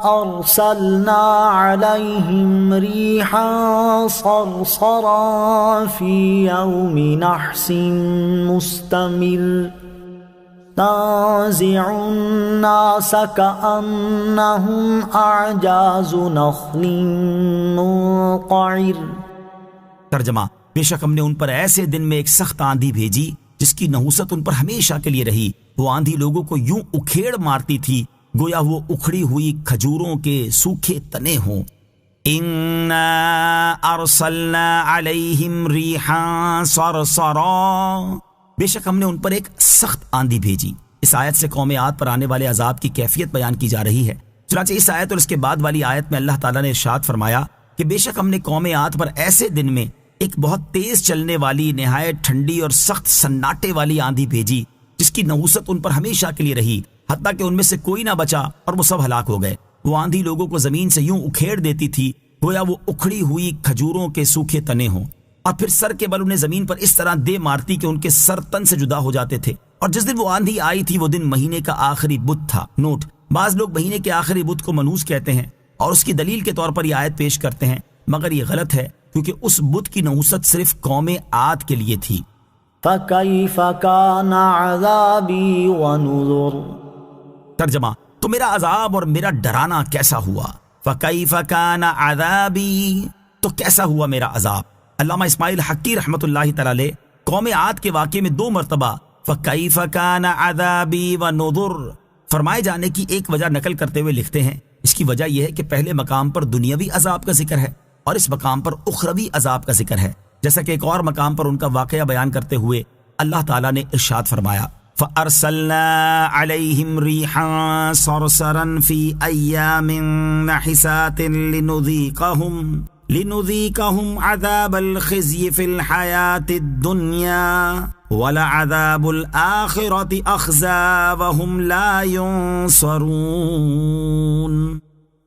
أَرْسَلْنَا عَلَيْهِمْ رِيحًا صَرْصَرًا فِي يَوْمِ نَحْسٍ مُسْتَمِرٍ تَنزِعُ النَّاسَ كَأَنَّهُمْ أَعْجَازُ نَخْلٍ مُنقَعِرٍ. ترجمہ، بے شک ہم نے ان پر ایسے دن میں ایک سخت آندھی بھیجی جس کی نحوست ان پر ہمیشہ کے لیے رہی. وہ آندھی لوگوں کو یوں اکھیڑ مارتی تھی گویا وہ اکھڑی ہوئی کھجوروں کے سوکھے تنے ہوں. اِنَّا أَرْسَلْنَا عَلَيْهِمْ رِيحًا صَرْصَرًا، بے شک ہم نے ان پر ایک سخت آندھی بھیجی. اس آیت سے قوم عاد پر آنے والے عذاب کی کیفیت بیان کی جا رہی ہے. چنانچہ اس آیت اور اس کے بعد والی آیت میں اللہ تعالیٰ نے ارشاد فرمایا کہ بے شک ہم نے قوم عاد پر ایسے دن میں ایک بہت تیز چلنے والی، نہایت ٹھنڈی اور سخت سناٹے والی آندھی بھیجی جس کی نحوست ان پر ہمیشہ کے لیے رہی، حتیٰ کہ ان میں سے کوئی نہ بچا اور وہ سب ہلاک ہو گئے. وہ آندھی لوگوں کو زمین سے یوں اکھیڑ دیتی تھی گویا وہ اکھڑی ہوئی کھجوروں کے سوکھے تنے ہوں، اور پھر سر کے بل انہیں زمین پر اس طرح دے مارتی کہ ان کے سر تن سے جدا ہو جاتے تھے. اور جس دن وہ آندھی آئی تھی وہ دن مہینے کا آخری بدھ تھا. نوٹ، بعض لوگ مہینے کے آخری بدھ کو منوس کہتے ہیں اور اس کی دلیل کے طور پر یہ آیت پیش کرتے ہیں، مگر یہ غلط ہے کیونکہ اس بدھ کی نحوست صرف قوم عاد کے لیے تھی. فَكَيْفَ كَانَ عَذَابِي وَنُذُرِ. ترجمہ، تو میرا عذاب اور میرا ڈرانا کیسا ہوا. فَكَيْفَ كَانَ عَذَابِي، تو کیسا ہوا میرا عذاب. علامہ اسماعیل حقی رحمۃ اللہ تعالی علیہ قوم عاد کے واقعے میں 2 مرتبہ فَكَيْفَ كَانَ عَذَابِي وَنُذُرْ فرمائے جانے کی ایک وجہ نقل کرتے ہوئے لکھتے ہیں، اس کی وجہ یہ ہے کہ پہلے مقام پر دنیاوی عذاب کا ذکر ہے اور اس مقام پر اخروی عذاب کا ذکر ہے، جیسا کہ ایک اور مقام پر ان کا واقعہ بیان کرتے ہوئے اللہ تعالیٰ نے ارشاد فرمایا فَأَرْسَلْنَا عَلَيْهِمْ رِيحًا صَرْصَرًا فِي أَيَّامٍ نَحِسَاتٍ لِنُذِيقَهُمْ عَذَابَ الْخِزْيِ فِي الْحَيَاةِ الدُّنْيَا وَلَعَذَابُ الْآخِرَةِ أَخْزَىٰ وَهُمْ لَا يُنصَرُونَ۔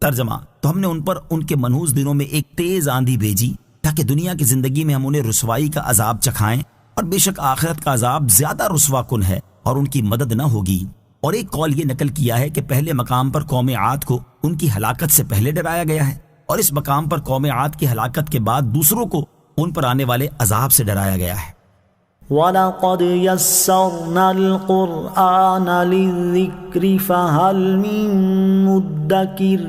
ترجمہ، تو ہم نے ان پر ان کے منحوس دنوں میں ایک تیز آندھی بھیجی تاکہ دنیا کی زندگی میں ہم انہیں رسوائی کا عذاب چکھائیں، اور بے شک آخرت کا عذاب زیادہ رسوا کن ہے اور ان کی مدد نہ ہوگی۔ اور ایک قول یہ نقل کیا ہے کہ پہلے مقام پر قوم عاد کو ان کی ہلاکت سے پہلے ڈرایا گیا ہے، اور اس مقام پر قوم عاد کی ہلاکت کے بعد دوسروں کو ان پر آنے والے عذاب سے ڈرایا گیا ہے۔ وَلَقَدْ يَسَّرْنَا الْقُرْآنَ لِلذِّكْرِ فَهَلْ مِن مُدَّكِرٍ۔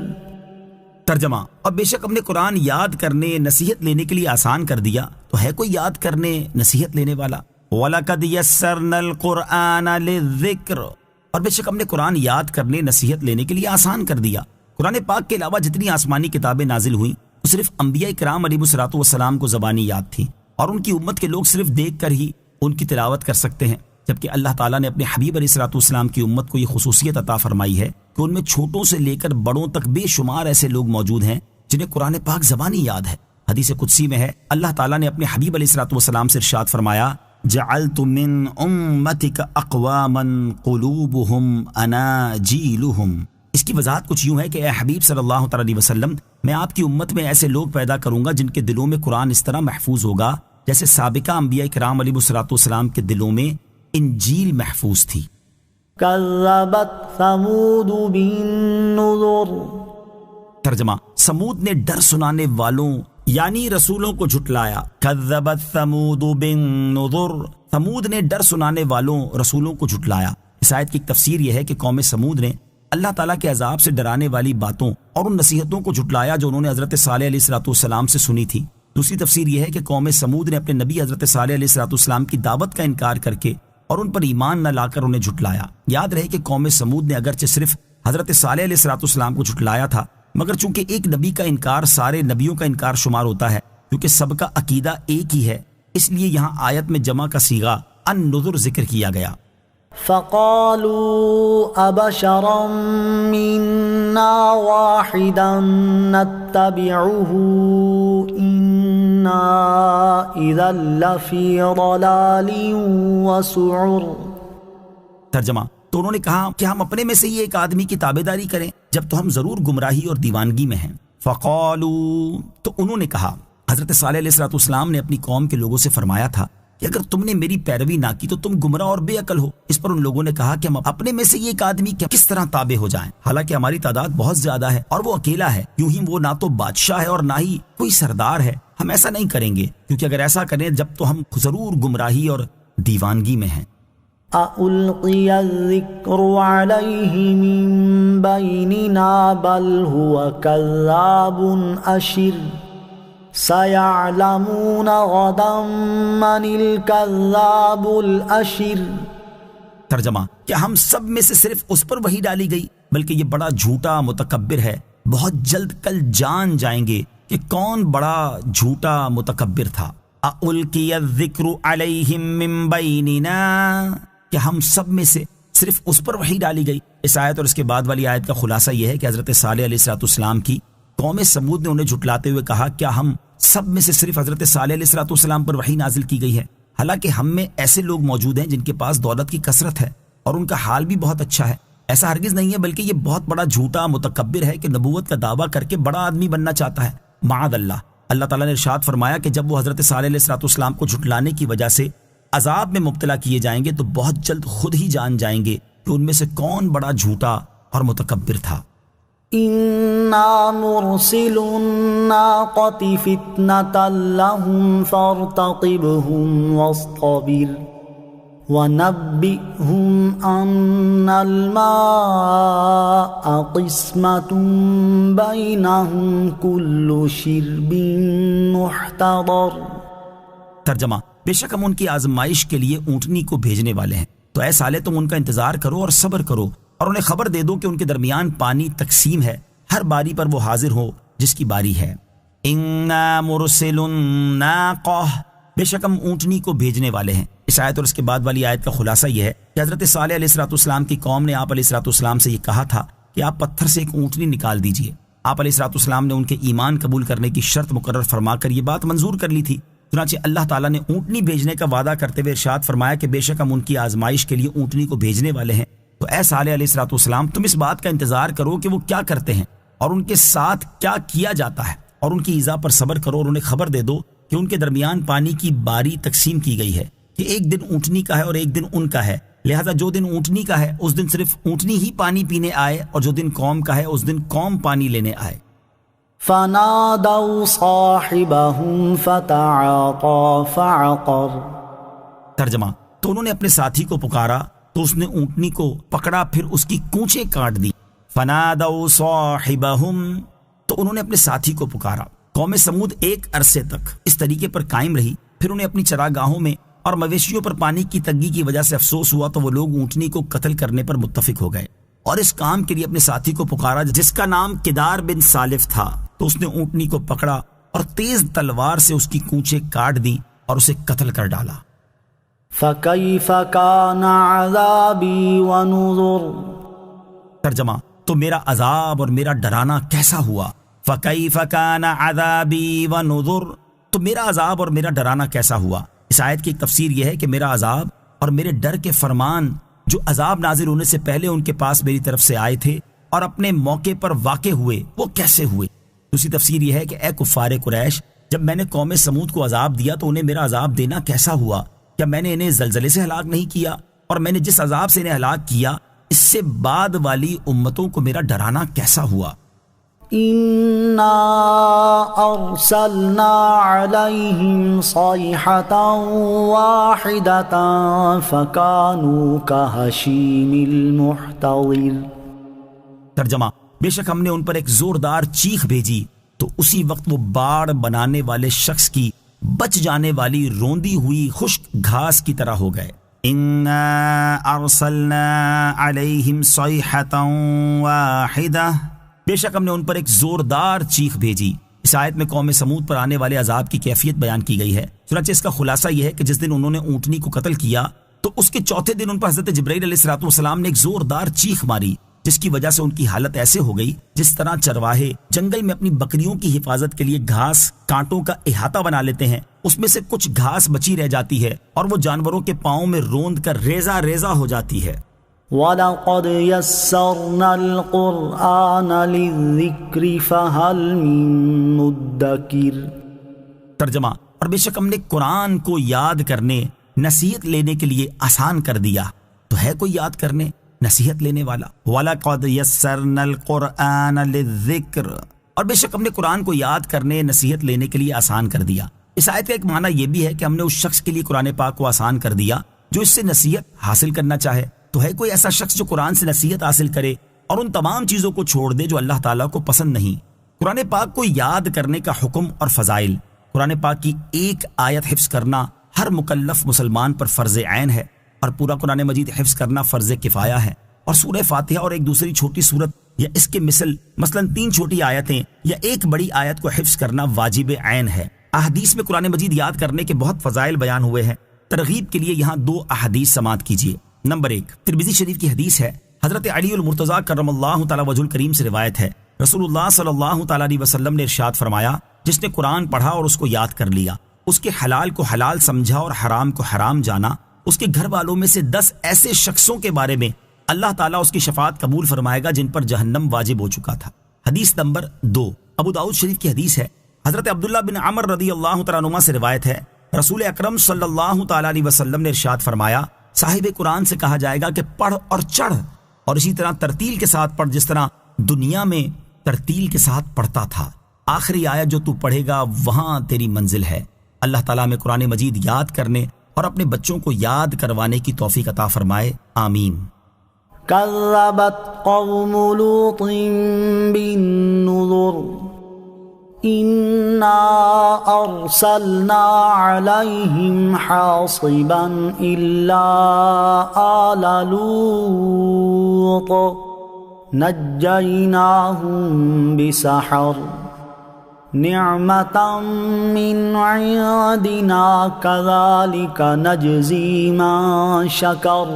ترجمہ، اور بے شک ہم نے قرآن یاد کرنے نصیحت لینے کے لیے آسان کر دیا، تو ہے کوئی یاد کرنے نصیحت لینے والا؟ وَلَقَدْ يَسَّرْنَا الْقُرْآنَ لِلذِّكْرِ، اور بے شک ہم نے قرآن یاد کرنے نصیحت لینے کے لیے آسان کر دیا۔ قرآن پاک کے علاوہ جتنی آسمانی کتابیں نازل ہوئیں وہ صرف انبیاء کرام علیہ الصلوۃ والسلام کو زبانی یاد تھی، اور ان کی امت کے لوگ صرف دیکھ کر ہی ان کی تلاوت کر سکتے ہیں، جبکہ اللہ تعالیٰ نے اپنے حبیب علیہ الصلوۃ والسلام کی امت کو یہ خصوصیت عطا فرمائی ہے کہ ان میں چھوٹوں سے لے کر بڑوں تک بے شمار ایسے لوگ موجود ہیں جنہیں قرآن پاک زبانی یاد ہے۔ حدیث قدسی میں ہے، اللہ تعالیٰ نے اپنے حبیب علیہ الصلوۃ والسلام سے ارشاد فرمایا جعلت من امتک اقواما قلوبهم اناجیلهم۔ اس کی وضاحت کچھ یوں ہے کہ اے حبیب صلی اللہ تعالی علیہ وسلم، میں آپ کی امت میں ایسے لوگ پیدا کروں گا جن کے دلوں میں قرآن اس طرح محفوظ ہوگا جیسے سابقہ انبیاء کرام علیہ الصلوۃ والسلام کے دلوں میں انجیل محفوظ تھی۔ كذبت ثمود بالنذر۔ ترجمہ، سمود نے ڈر سنانے والوں یعنی رسولوں کو جھٹلایا۔ کذبت ثمود بالنذر، سمود نے ڈر سنانے والوں رسولوں کو جھٹلایا۔ اس آیت کی ایک تفسیر یہ ہے کہ قوم سمود نے اللہ تعالیٰ کے عذاب سے ڈرانے والی باتوں اور ان نصیحتوں کو جھٹلایا جو انہوں نے حضرت صالح علیہ الصلوۃ والسلام سے سنی تھی۔ دوسری تفسیر یہ ہے کہ قوم سمود نے اپنے نبی حضرت صالح علیہ الصلوۃ والسلام کی دعوت کا انکار کر کے اور ان پر ایمان نہ لا کر انہیں جھٹلایا۔ یاد رہے کہ قوم سمود نے اگرچہ صرف حضرت صالح علیہ الصلوۃ والسلام کو جھٹلایا تھا، مگر چونکہ ایک نبی کا انکار سارے نبیوں کا انکار شمار ہوتا ہے، کیونکہ سب کا عقیدہ ایک ہی ہے، اس لیے یہاں آیت میں جمع کا صیغہ النذر ذکر کیا گیا۔ فَقَالُوا أَبَشَرًا مِنَّا وَاحِدًا نَتَّبِعُهُ إِنَّا إِذًا لَّفِي ضَلَالٍ وَسُعُرٍ۔ ترجمہ، تو انہوں نے کہا کہ ہم اپنے میں سے ہی ایک آدمی کی تابعداری کریں جب تو ہم ضرور گمراہی اور دیوانگی میں ہیں۔ فَقَالُوا، تو انہوں نے کہا، حضرت صالح علیہ الصلوۃ والسلام نے اپنی قوم کے لوگوں سے فرمایا تھا کہ اگر تم نے میری پیروی نہ کی تو تم گمراہ اور بے عقل ہو۔ اس پر ان لوگوں نے کہا کہ ہم اپنے میں سے یہ ایک آدمی کس طرح تابع ہو جائیں، حالانکہ ہماری تعداد بہت زیادہ ہے اور وہ اکیلا ہے، یوں ہی وہ نہ تو بادشاہ ہے اور نہ ہی کوئی سردار ہے۔ ہم ایسا نہیں کریں گے، کیونکہ اگر ایسا کریں جب تو ہم ضرور گمراہی اور دیوانگی میں ہیں۔ أَأُلْقِيَ الذِّكْرُ عَلَيْهِ مِن بَيْنِنَا بَلْ هُوَ كَذَّابٌ أَشِرٌ سَيَعْلَمُونَ غَدًا مَّنِ الْكَذَّابُ الْأَشِرُ۔ ترجمہ، کیا ہم سب میں سے صرف اس پر وحی ڈالی گئی، بلکہ یہ بڑا جھوٹا متکبر ہے۔ بہت جلد کل جان جائیں گے کہ کون بڑا جھوٹا متکبر تھا۔ أَأُلْقِيَ الذِّكْرُ عَلَيْهِم مِّن بَيْنِنَا، کہ ہم سب میں سے صرف اس پر وحی ڈالی گئی۔ اس آیت اور اس کے بعد والی آیت کا خلاصہ یہ ہے کہ حضرت صالح علیہ الصلوۃ والسلام کی قوم سمود نے انہیں جھٹلاتے ہوئے کہا، کیا ہم سب میں سے صرف حضرت صالح علیہ الصلوۃ والسلام پر وحی نازل کی گئی ہے، حالانکہ ہم میں ایسے لوگ موجود ہیں جن کے پاس دولت کی کثرت ہے اور ان کا حال بھی بہت اچھا ہے۔ ایسا ہرگز نہیں ہے، بلکہ یہ بہت بڑا جھوٹا متکبر ہے کہ نبوت کا دعویٰ کر کے بڑا آدمی بننا چاہتا ہے۔ معاذ اللہ۔ اللہ تعالیٰ نے ارشاد فرمایا کہ جب وہ حضرت صالح علیہ الصلوۃ والسلام کو جھٹلانے کی وجہ سے عذاب میں مبتلا کیے جائیں گے تو بہت جلد خود ہی جان جائیں گے کہ ان میں سے کون بڑا جھوٹا اور متکبر تھا۔ إِنَّا مُرْسِلُو النَّاقَةِ فِتْنَةً لَّهُمْ فَارْتَقِبْهُمْ وَاصْطَبِرْ وَنَبِّئْهُمْ أَنَّ الْمَاءَ قِسْمَةٌ بَيْنَهُمْ كُلُّ شِرْبٍ مُحْتَضَرٍ۔ ترجمہ، بے شک ہم ان کی آزمائش کے لیے اونٹنی کو بھیجنے والے ہیں، تو اے صالح تم ان کا انتظار کرو اور صبر کرو، اور انہیں خبر دے دو کہ ان کے درمیان پانی تقسیم ہے، ہر باری پر وہ حاضر ہو جس کی باری ہے۔ اِنَّا مُرْسِلُ النَّاقَةِ، بے شک ہم اونٹنی کو بھیجنے والے ہیں۔ اس آیت اور اس کے بعد والی آیت کا خلاصہ یہ ہے کہ حضرت صالح علیہ السلام کی قوم نے آپ علیہ السلام سے یہ کہا تھا کہ آپ پتھر سے ایک اونٹنی نکال دیجئے۔ آپ علیہ السلام نے ان کے ایمان قبول کرنے کی شرط مقرر فرما کر یہ بات منظور کر لی تھی۔ چنانچہ اللہ تعالیٰ نے اونٹنی بھیجنے کا وعدہ کرتے ہوئے ارشاد فرمایا کہ بے شک ہم ان کی آزمائش کے لیے اونٹنی کو بھیجنے والے ہیں، تو اے صالح علیہ السلام تم اس بات کا انتظار کرو کہ وہ کیا کرتے ہیں اور ان کے ساتھ کیا کیا جاتا ہے، اور ان کی ایذا پر صبر کرو، اور انہیں خبر دے دو کہ ان کے درمیان پانی کی باری تقسیم کی گئی ہے کہ ایک دن اونٹنی کا ہے اور ایک دن ان کا ہے، لہذا جو دن اونٹنی کا ہے اس دن صرف اونٹنی ہی پانی پینے آئے، اور جو دن قوم کا ہے اس دن قوم پانی لینے آئے۔ فنادوا صاحبهم فتعاطى فعقر، ترجمہ، تو انہوں نے اپنے ساتھی کو پکارا تو اس نے اونٹنی کو پکڑا پھر اس کی کونچیں کاٹ دی۔ فنادوا صاحبهم، تو انہوں نے اپنے ساتھی کو پکارا۔ قوم سمود ایک عرصے تک اس طریقے پر قائم رہی، پھر انہیں اپنی چراگاہوں میں اور مویشیوں پر پانی کی تنگی کی وجہ سے افسوس ہوا تو وہ لوگ اونٹنی کو قتل کرنے پر متفق ہو گئے، اور اس کام کے لیے اپنے ساتھی کو پکارا جس کا نام کدار بن سالف تھا، تو اس نے اونٹنی کو پکڑا اور تیز تلوار سے اس کی کونچیں کاٹ دی اور اسے قتل کر ڈالا۔ فكيف كان عذابي ونذر، ترجمہ، تو میرا عذاب اور میرا ڈرانا کیسا ہوا۔ فَكَيْفَ كَانَ عَذَابِي وَنُذُرْ، تو میرا عذاب اور میرا ڈرانا کیسا ہوا۔ اس آیت کی ایک تفسیر یہ ہے کہ میرا عذاب اور میرے ڈر کے فرمان جو عذاب نازل ہونے سے پہلے ان کے پاس میری طرف سے آئے تھے اور اپنے موقع پر واقع ہوئے، وہ کیسے ہوئے۔ دوسری تفسیر یہ ہے کہ اے کفار قریش، جب میں نے قوم سمود کو عذاب دیا تو انہیں میرا عذاب دینا کیسا ہوا؟ کیا میں نے انہیں زلزلے سے ہلاک نہیں کیا؟ اور میں نے جس عذاب سے انہیں ہلاک کیا اس سے بعد والی امتوں کو میرا ڈرانا کیسا ہوا؟ إنا أرسلنا عليهم صيحة واحدة فكانوا كهشيم المحتضر، ترجمہ، بے شک ہم نے ان پر ایک زوردار چیخ بھیجی تو اسی وقت وہ باڑ بنانے والے شخص کی بچ جانے والی روندی ہوئی خشک گھاس کی طرح ہو گئے۔ اِنَّا أَرْسَلْنَا عَلَيْهِمْ صَيْحَةً وَاحِدَةً، بے شک ہم نے ان پر ایک زوردار چیخ بھیجی۔ اس آیت میں قوم سمود پر آنے والے عذاب کی کیفیت بیان کی گئی ہے۔ چنانچہ اس کا خلاصہ یہ ہے کہ جس دن انہوں نے اونٹنی کو قتل کیا تو اس کے چوتھے دن ان پر حضرت جبرائیل علیہ السلام نے ایک زوردار چیخ ماری، جس کی وجہ سے ان کی حالت ایسے ہو گئی جس طرح چرواہے جنگل میں اپنی بکریوں کی حفاظت کے لیے گھاس کانٹوں کا احاطہ بنا لیتے ہیں، اس میں سے کچھ گھاس بچی رہ جاتی ہے اور وہ جانوروں کے پاؤں میں روند کر ریزہ ریزہ ہو جاتی ہے۔ وَلَقَدْ يَسَّرْنَا الْقُرْآنَ لِلذِّكْرِ فَهَلْ مِن مُدَّكِرٍ، ترجمہ، اور بے شک ہم نے قرآن کو یاد کرنے نصیحت لینے کے لیے آسان کر دیا، تو ہے کوئی یاد کرنے نصیحت لینے والا۔ وَلَقَدْ يَسَّرْنَا الْقُرْآنَ لِلذِّكْرِ، اور بے شک ہم نے قرآن کو یاد کرنے نصیحت لینے کے لیے آسان کر دیا۔ اس آیت کا ایک معنی یہ بھی ہے کہ ہم نے اس شخص کے لیے قرآن پاک کو آسان کر دیا جو اس سے نصیحت حاصل کرنا چاہے۔ تو ہے کوئی ایسا شخص جو قرآن سے نصیحت حاصل کرے اور ان تمام چیزوں کو چھوڑ دے جو اللہ تعالیٰ کو پسند نہیں؟ قرآن پاک کو یاد کرنے کا حکم اور فضائل، قرآن پاک کی ایک آیت حفظ کرنا ہر مکلف مسلمان پر فرض عین ہے، اور پورا قرآن مجید حفظ کرنا فرض کفایہ ہے، اور سورہ فاتحہ اور ایک دوسری چھوٹی سورت یا اس کے مثلاً 3 چھوٹی آیتیں یا ایک بڑی آیت کو حفظ کرنا واجب عین ہے۔ احادیث میں قرآن مجید یاد کرنے کے بہت فضائل بیان ہوئے ہیں۔ ترغیب کے لیے یہاں 2 احادیث سماعت کیجیے۔ نمبر 1، ترمذی شریف کی حدیث ہے، حضرت علی المرتضیٰ کرم اللہ تعالی وجہ الکریم سے روایت ہے، رسول اللہ صلی اللہ تعالی علیہ وسلم نے ارشاد فرمایا، جس نے قرآن پڑھا اور اس کو یاد کر لیا، اس کے حلال کو حلال سمجھا اور حرام کو حرام جانا، اس کے گھر والوں میں سے 10 ایسے شخصوں کے بارے میں اللہ تعالیٰ اس کی شفاعت قبول فرمائے گا جن پر جہنم واجب ہو چکا تھا۔ حدیث نمبر 2، ابو داؤد شریف کی حدیث ہے، حضرت عبداللہ بن عمر رضی اللہ تعالیٰ عنہما سے روایت ہے، رسول اکرم صلی اللہ تعالی علیہ وسلم نے ارشاد فرمایا، صاحب قرآن سے کہا جائے گا کہ پڑھ اور چڑھ، اور اسی طرح ترتیل کے ساتھ پڑھ جس طرح دنیا میں ترتیل کے ساتھ پڑھتا تھا، آخری آیت جو تو پڑھے گا وہاں تیری منزل ہے۔ اللہ تعالیٰ میں قرآن مجید یاد کرنے اور اپنے بچوں کو یاد کروانے کی توفیق عطا فرمائے، آمین۔ كذبت قوم لوط بالنذر، إنا أرسلنا عليهم حاصبا إلا آل لوط نجيناهم بسحر نعمة من عندنا كذلك نجزي من شكر۔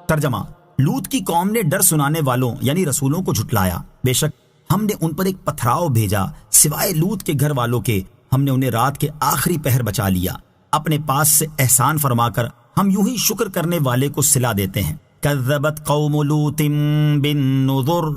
ترجمہ، لوط کی قوم نے ڈر سنانے والوں یعنی رسولوں کو جھٹلایا، بے شک ہم نے ان پر ایک پتھراؤ بھیجا، سوائے لوط کے گھر والوں کے ہم نے انہیں رات کے آخری پہر بچا لیا، اپنے پاس سے احسان فرما کر ہم یوں ہی شکر کرنے والے کو صلا دیتے ہیں۔ کذبت قوم لوط بالنذر،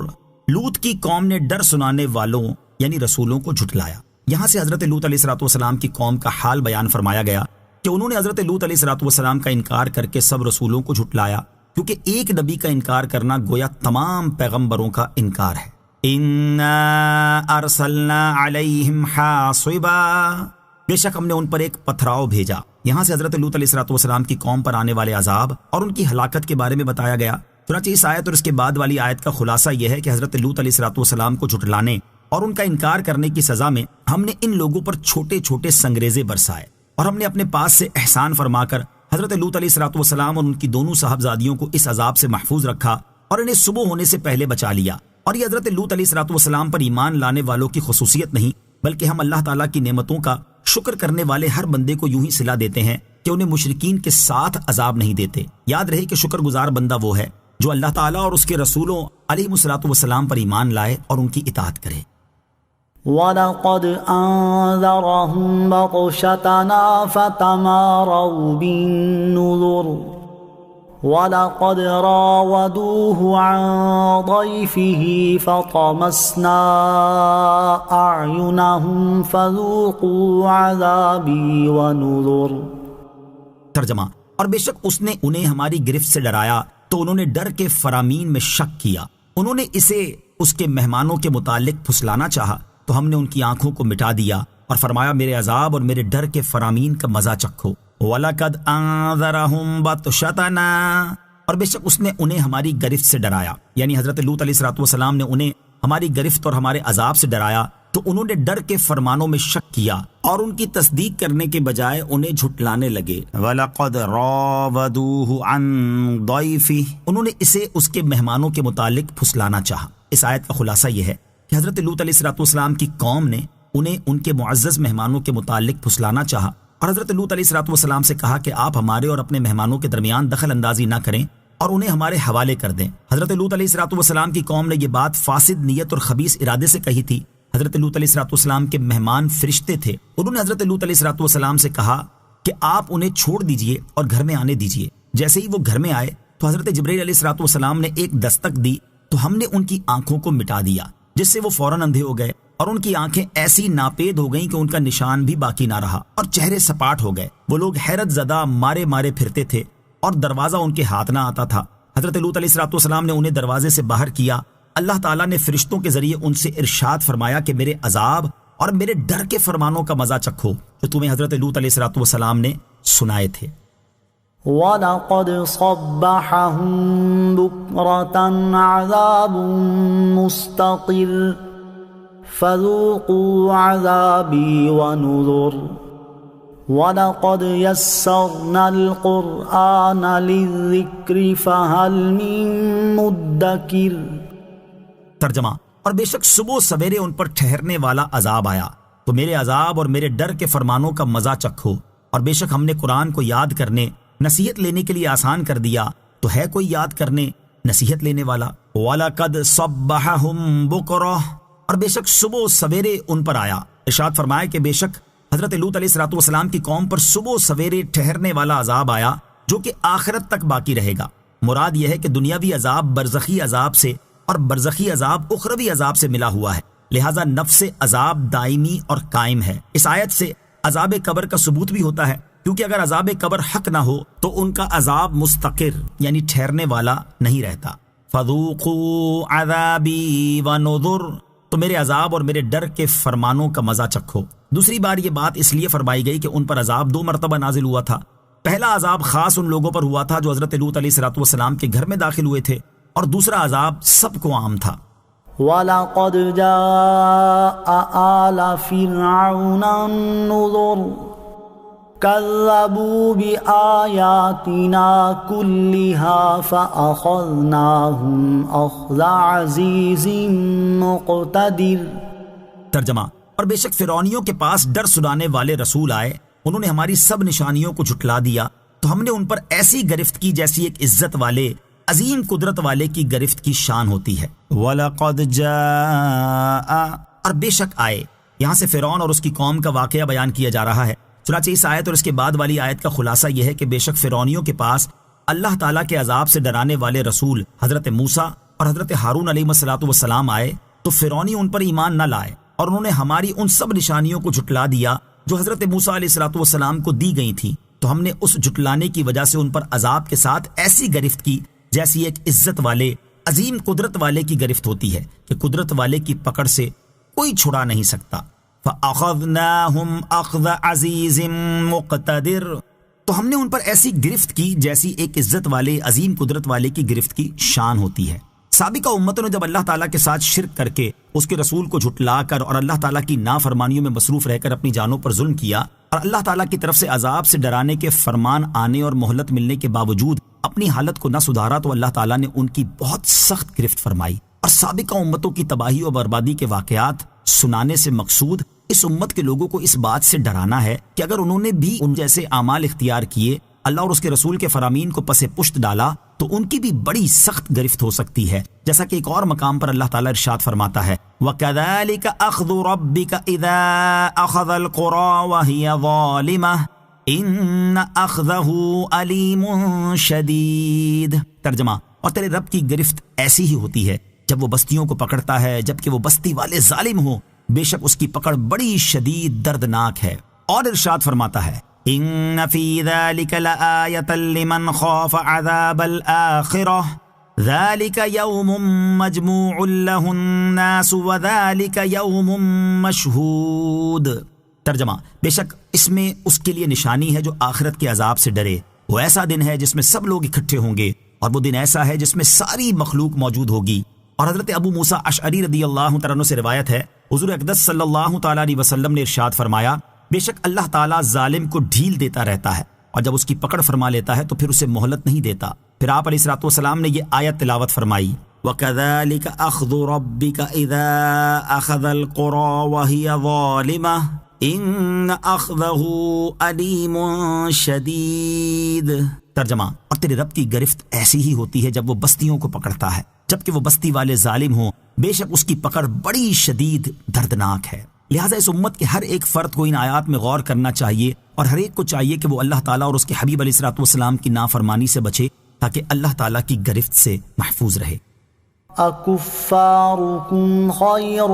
لوط کی قوم نے ڈر سنانے والوں یعنی رسولوں کو جھٹلایا۔ یہاں سے حضرت لوط علیہ السلام کی قوم کا حال بیان فرمایا گیا کہ انہوں نے حضرت لوط علیہ السلام کا انکار کر کے سب رسولوں کو جھٹلایا، کیونکہ ایک نبی کا انکار کرنا گویا تمام پیغمبروں کا انکار ہے۔ اِنَّا أَرْسَلْنَا عَلَيْهِمْ حَاصِبًا، بے شک ہم نے ان پر ایک پتھراؤ بھیجا۔ یہاں سے حضرت لوط علیہ السلام کی قوم پر آنے والے عذاب اور ان کی ہلاکت کے بارے میں بتایا گیا۔ چنانچہ اس آیت اور اس کے بعد والی آیت کا خلاصہ یہ ہے کہ حضرت لوط علیہ السلام کو جھٹلانے اور ان کا انکار کرنے کی سزا میں ہم نے ان لوگوں پر چھوٹے چھوٹے سنگریزے برسائے، اور ہم نے اپنے پاس سے احسان فرما کر حضرت لوط علیہ السلام اور ان کی دونوں صاحبزادیوں کو اس عذاب سے محفوظ رکھا اور انہیں صبح ہونے سے پہلے بچا لیا۔ اور یہ حضرت لوط علیہ السلام پر ایمان لانے والوں کی خصوصیت نہیں، بلکہ ہم اللہ تعالیٰ کی نعمتوں کا شکر کرنے والے ہر بندے کو یوں ہی صلا دیتے ہیں کہ انہیں مشرکین کے ساتھ عذاب نہیں دیتے۔ یاد رہے کہ شکر گزار بندہ وہ ہے جو اللہ تعالیٰ اور اس کے رسولوں علیہ السلام پر ایمان لائے اور ان کی اطاعت کرے۔ وَلَقَدْ أَنذَرَهُمْ بَطْشَتَنَا فَتَمَارَوْا بِالنُّذُرِ وَلَقَدْ رَاوَدُوهُ عَنْ ضَيْفِهِ فَطَمَسْنَا أَعْيُنَهُمْ فَذُوقُوا عَذَابِي وَنُذُرِ۔ ترجمہ، اور بے شک اس نے انہیں ہماری گرفت سے ڈرایا تو انہوں نے ڈر کے فرامین میں شک کیا، انہوں نے اسے اس کے مہمانوں کے متعلق پھسلانا چاہا تو ہم نے ان کی آنکھوں کو مٹا دیا اور فرمایا میرے عذاب اور میرے ڈر کے فرامین کا مزہ چکھو۔ وَلَقَدْ أَنذَرَهُمْ بَطْشَتَنَا، اور بے شک اس نے انہیں ہماری گرفت سے ڈرایا، یعنی حضرت لوط علیہ السلام نے انہیں ہماری گرفت اور ہمارے عذاب سے ڈرایا تو انہوں نے ڈر کے فرمانوں میں شک کیا اور ان کی تصدیق کرنے کے بجائے انہیں جھٹلانے لگے۔ وَلَقَدْ رَاوَدُوهُ عَنْ ضَيْفِهِ، انہوں نے اسے اس کے مہمانوں کے متعلق پھسلانا چاہا۔ اس آیت کا خلاصہ یہ ہے کہ حضرت لوط علیہ السلام کی قوم نے انہیں ان کے معزز مہمانوں کے متعلق پھسلانا چاہا اور حضرت لوط علیہ السلام سے کہا کہ آپ ہمارے اور اپنے مہمانوں کے درمیان دخل اندازی نہ کریں اور انہیں ہمارے حوالے کر دیں۔ حضرت لوط علیہ السلام کی قوم نے یہ بات فاسد نیت اور خبیث ارادے سے کہی تھی۔ حضرت لوط علیہ السلام کے مہمان فرشتے تھے، انہوں نے حضرت لوط علیہ السلام سے کہا کہ آپ انہیں چھوڑ دیجئے اور گھر میں آنے دیجئے۔ جیسے ہی وہ گھر میں آئے تو حضرت جبرائیل علیہ السلام نے ایک دستک دی تو ہم نے ان کی آنکھوں کو مٹا دیا، جس سے وہ فوراً اندھے ہو گئے اور ان کی آنکھیں ایسی ناپید ہو گئیں کہ ان کا نشان بھی باقی نہ رہا اور چہرے سپاٹ ہو گئے۔ وہ لوگ حیرت زدہ مارے مارے پھرتے تھے اور دروازہ ان کے ہاتھ نہ آتا تھا۔ حضرت لوط علیہ السلام نے انہیں دروازے سے باہر کیا۔ اللہ تعالیٰ نے فرشتوں کے ذریعے ان سے ارشاد فرمایا کہ میرے عذاب اور میرے ڈر کے فرمانوں کا مزہ چکھو جو تمہیں حضرت لوط علیہ السلام نے سنائے تھے۔ وَلَقَدْ صَبَّحَهُم بُكْرَةً عَذَابٌ مُسْتَقِرٌ فَذُوقُوا عَذَابِي وَنُذُرِ وَلَقَدْ يَسَّرْنَا الْقُرْآنَ لِلذِّكْرِ فَهَلْ مِن مُدَّكِرٍ۔ ترجمہ، اور بے شک صبح سویرے ان پر ٹھہرنے والا عذاب آیا تو میرے عذاب اور میرے ڈر کے فرمانوں کا مزہ چکھو، اور بے شک ہم نے قرآن کو یاد کرنے نصیحت لینے کے لیے آسان کر دیا تو ہے کوئی یاد کرنے نصیحت لینے والا۔ وَلَقَدْ صَبَّحَهُم بُكْرَةً، اور بے شک صبح سویرے ان پر آیا۔ ارشاد فرمایا کہ بے شک حضرت لوط علیہ السلام کی قوم پر صبح سویرے ٹھہرنے والا عذاب آیا جو کہ آخرت تک باقی رہے گا۔ مراد یہ ہے کہ دنیاوی عذاب برزخی عذاب سے اور برزخی عذاب اخروی عذاب سے ملا ہوا ہے، لہٰذا نفس عذاب دائمی اور قائم ہے۔ اس آیت سے عذاب قبر کا ثبوت بھی ہوتا ہے، کیونکہ اگر عذاب قبر حق نہ ہو تو ان کا عذاب مستقر یعنی ٹھہرنے والا نہیں رہتا۔ فَذُوقُوا عَذَابِي وَنُذُرِ، تو میرے عذاب اور میرے ڈر کے فرمانوں کا مزہ چکھو۔ دوسری بار یہ بات اس لیے فرمائی گئی کہ ان پر عذاب 2 مرتبہ نازل ہوا تھا۔ پہلا عذاب خاص ان لوگوں پر ہوا تھا جو حضرت لوط علیہ السلام کے گھر میں داخل ہوئے تھے، اور دوسرا عذاب سب کو عام تھا۔ وَلَقَدْ جَاءَ آلَ فِرْعَوْنَ النُّذُرُ كَذَّبُوا بِآيَاتِنَا كُلِّهَا فَأَخَذْنَاهُمْ أَخْذَ عَزِيزٍ مُقْتَدِرٍ۔ ترجمہ، اور بے شک فرعونیوں کے پاس ڈر سنانے والے رسول آئے، انہوں نے ہماری سب نشانیوں کو جھٹلا دیا تو ہم نے ان پر ایسی گرفت کی جیسی ایک عزت والے عظیم قدرت والے کی گرفت کی شان ہوتی ہے۔ وَلَقَدْ جَاءَ، اور بے شک آئے، یہاں سے فرعون اور اس کی قوم کا واقعہ بیان کیا جا رہا ہے۔ چنانچہ اس آیت اور اس کے بعد والی آیت کا خلاصہ یہ ہے کہ بے شک فرعونیوں کے پاس اللہ تعالیٰ کے عذاب سے ڈرانے والے رسول حضرت موسیٰ اور حضرت ہارون علیہ السلام آئے تو فرعونی ان پر ایمان نہ لائے، اور انہوں نے ہماری ان سب نشانیوں کو جھٹلا دیا جو حضرت موسیٰ علیہ السلام کو دی گئی تھیں، تو ہم نے اس جھٹلانے کی وجہ سے ان پر عذاب کے ساتھ ایسی گرفت کی جیسی ایک عزت والے عظیم قدرت والے کی گرفت ہوتی ہے کہ قدرت والے کی پکڑ سے کوئی چھڑا نہیں سکتا۔ فَأَخَذْنَاهُمْ أَخْذَ عَزِيزٍ مُقْتَدِرٍ، تو ہم نے ان پر ایسی گرفت کی جیسی ایک عزت والے عظیم قدرت والے کی گرفت کی شان ہوتی ہے۔ سابقہ امتوں نے جب اللہ تعالیٰ کے ساتھ شرک کر کے اس کے رسول کو جھٹلا کر اور اللہ تعالیٰ کی نافرمانیوں میں مصروف رہ کر اپنی جانوں پر ظلم کیا، اور اللہ تعالیٰ کی طرف سے عذاب سے ڈرانے کے فرمان آنے اور مہلت ملنے کے باوجود اپنی حالت کو نہ سدھارا، تو اللہ تعالیٰ نے ان کی بہت سخت گرفت فرمائی۔ اور سابقہ امتوں کی تباہی اور بربادی کے واقعات سنانے سے مقصود اس امت کے لوگوں کو اس بات سے ڈرانا ہے کہ اگر انہوں نے بھی ان جیسے اعمال اختیار کیے، اللہ اور اس کے رسول کے فرامین کو پس پشت ڈالا، تو ان کی بھی بڑی سخت گرفت ہو سکتی ہے، جیسا کہ ایک اور مقام پر اللہ تعالیٰ ارشاد فرماتا ہے وَكَذَلِكَ أَخْذُ رَبِّكَ إِذَا أَخَذَ الْقُرَى وَهِيَ ظَالِمَةٌ إِنَّ أَخْذَهُ أَلِيمٌ شَدِيدٌ۔ ترجمہ، اور تیرے رب کی گرفت ایسی ہی ہوتی ہے جب وہ بستیوں کو پکڑتا ہے جبکہ وہ بستی والے ظالم ہوں، بے شک اس کی پکڑ بڑی شدید دردناک ہے۔ اور ارشاد فرماتا ہے إِنَّ فِي ذَلِكَ لَآيَةً لِمَنْ خَافَ عَذَابَ الْآخِرَةِ ذَلِكَ يَوْمٌ مَجْمُوعٌ لَهُ النَّاسُ وَذَلِكَ يَوْمٌ مَشْهُودٌ۔ ترجمہ، بے شک اس میں اس کے لیے نشانی ہے جو آخرت کے عذاب سے ڈرے، وہ ایسا دن ہے جس میں سب لوگ اکٹھے ہوں گے، اور وہ دن ایسا ہے جس میں ساری مخلوق موجود ہوگی۔ اور حضرت ابو موسیٰ اشعری رضی اللہ تعالیٰ عنہ سے روایت ہے، حضور اقدس صلی اللہ تعالیٰ علیہ وسلم نے ارشاد فرمایا، بے شک اللہ تعالیٰ ظالم کو ڈھیل دیتا رہتا ہے، اور جب اس کی پکڑ فرما لیتا ہے تو پھر اسے مہلت نہیں دیتا۔ پھر آپ علیہ الصلوۃ والسلام نے یہ آیت تلاوت فرمائی وَكَذَلِكَ أَخْذُ رَبِّكَ إِذَا أَخَذَ الْقُرَى وَهِيَ ظَالِمَةٌ إِنَّ أَخْذَهُ أَلِيمٌ شَدِيدٌ۔ ترجمہ، اور تیرے رب کی گرفت ایسی ہی ہوتی ہے جب وہ بستیوں کو پکڑتا ہے جبکہ وہ بستی والے ظالم ہوں، بے شک اس کی پکڑ بڑی شدید دردناک ہے۔ لہٰذا اس امت کے ہر ایک فرد کو ان آیات میں غور کرنا چاہیے، اور ہر ایک کو چاہیے کہ وہ اللہ تعالیٰ اور اس کے حبیب علیہ الصلوۃ والسلام کی نافرمانی سے بچے تاکہ اللہ تعالیٰ کی گرفت سے محفوظ رہے۔ أَكُفَّارُكُمْ خَيْرٌ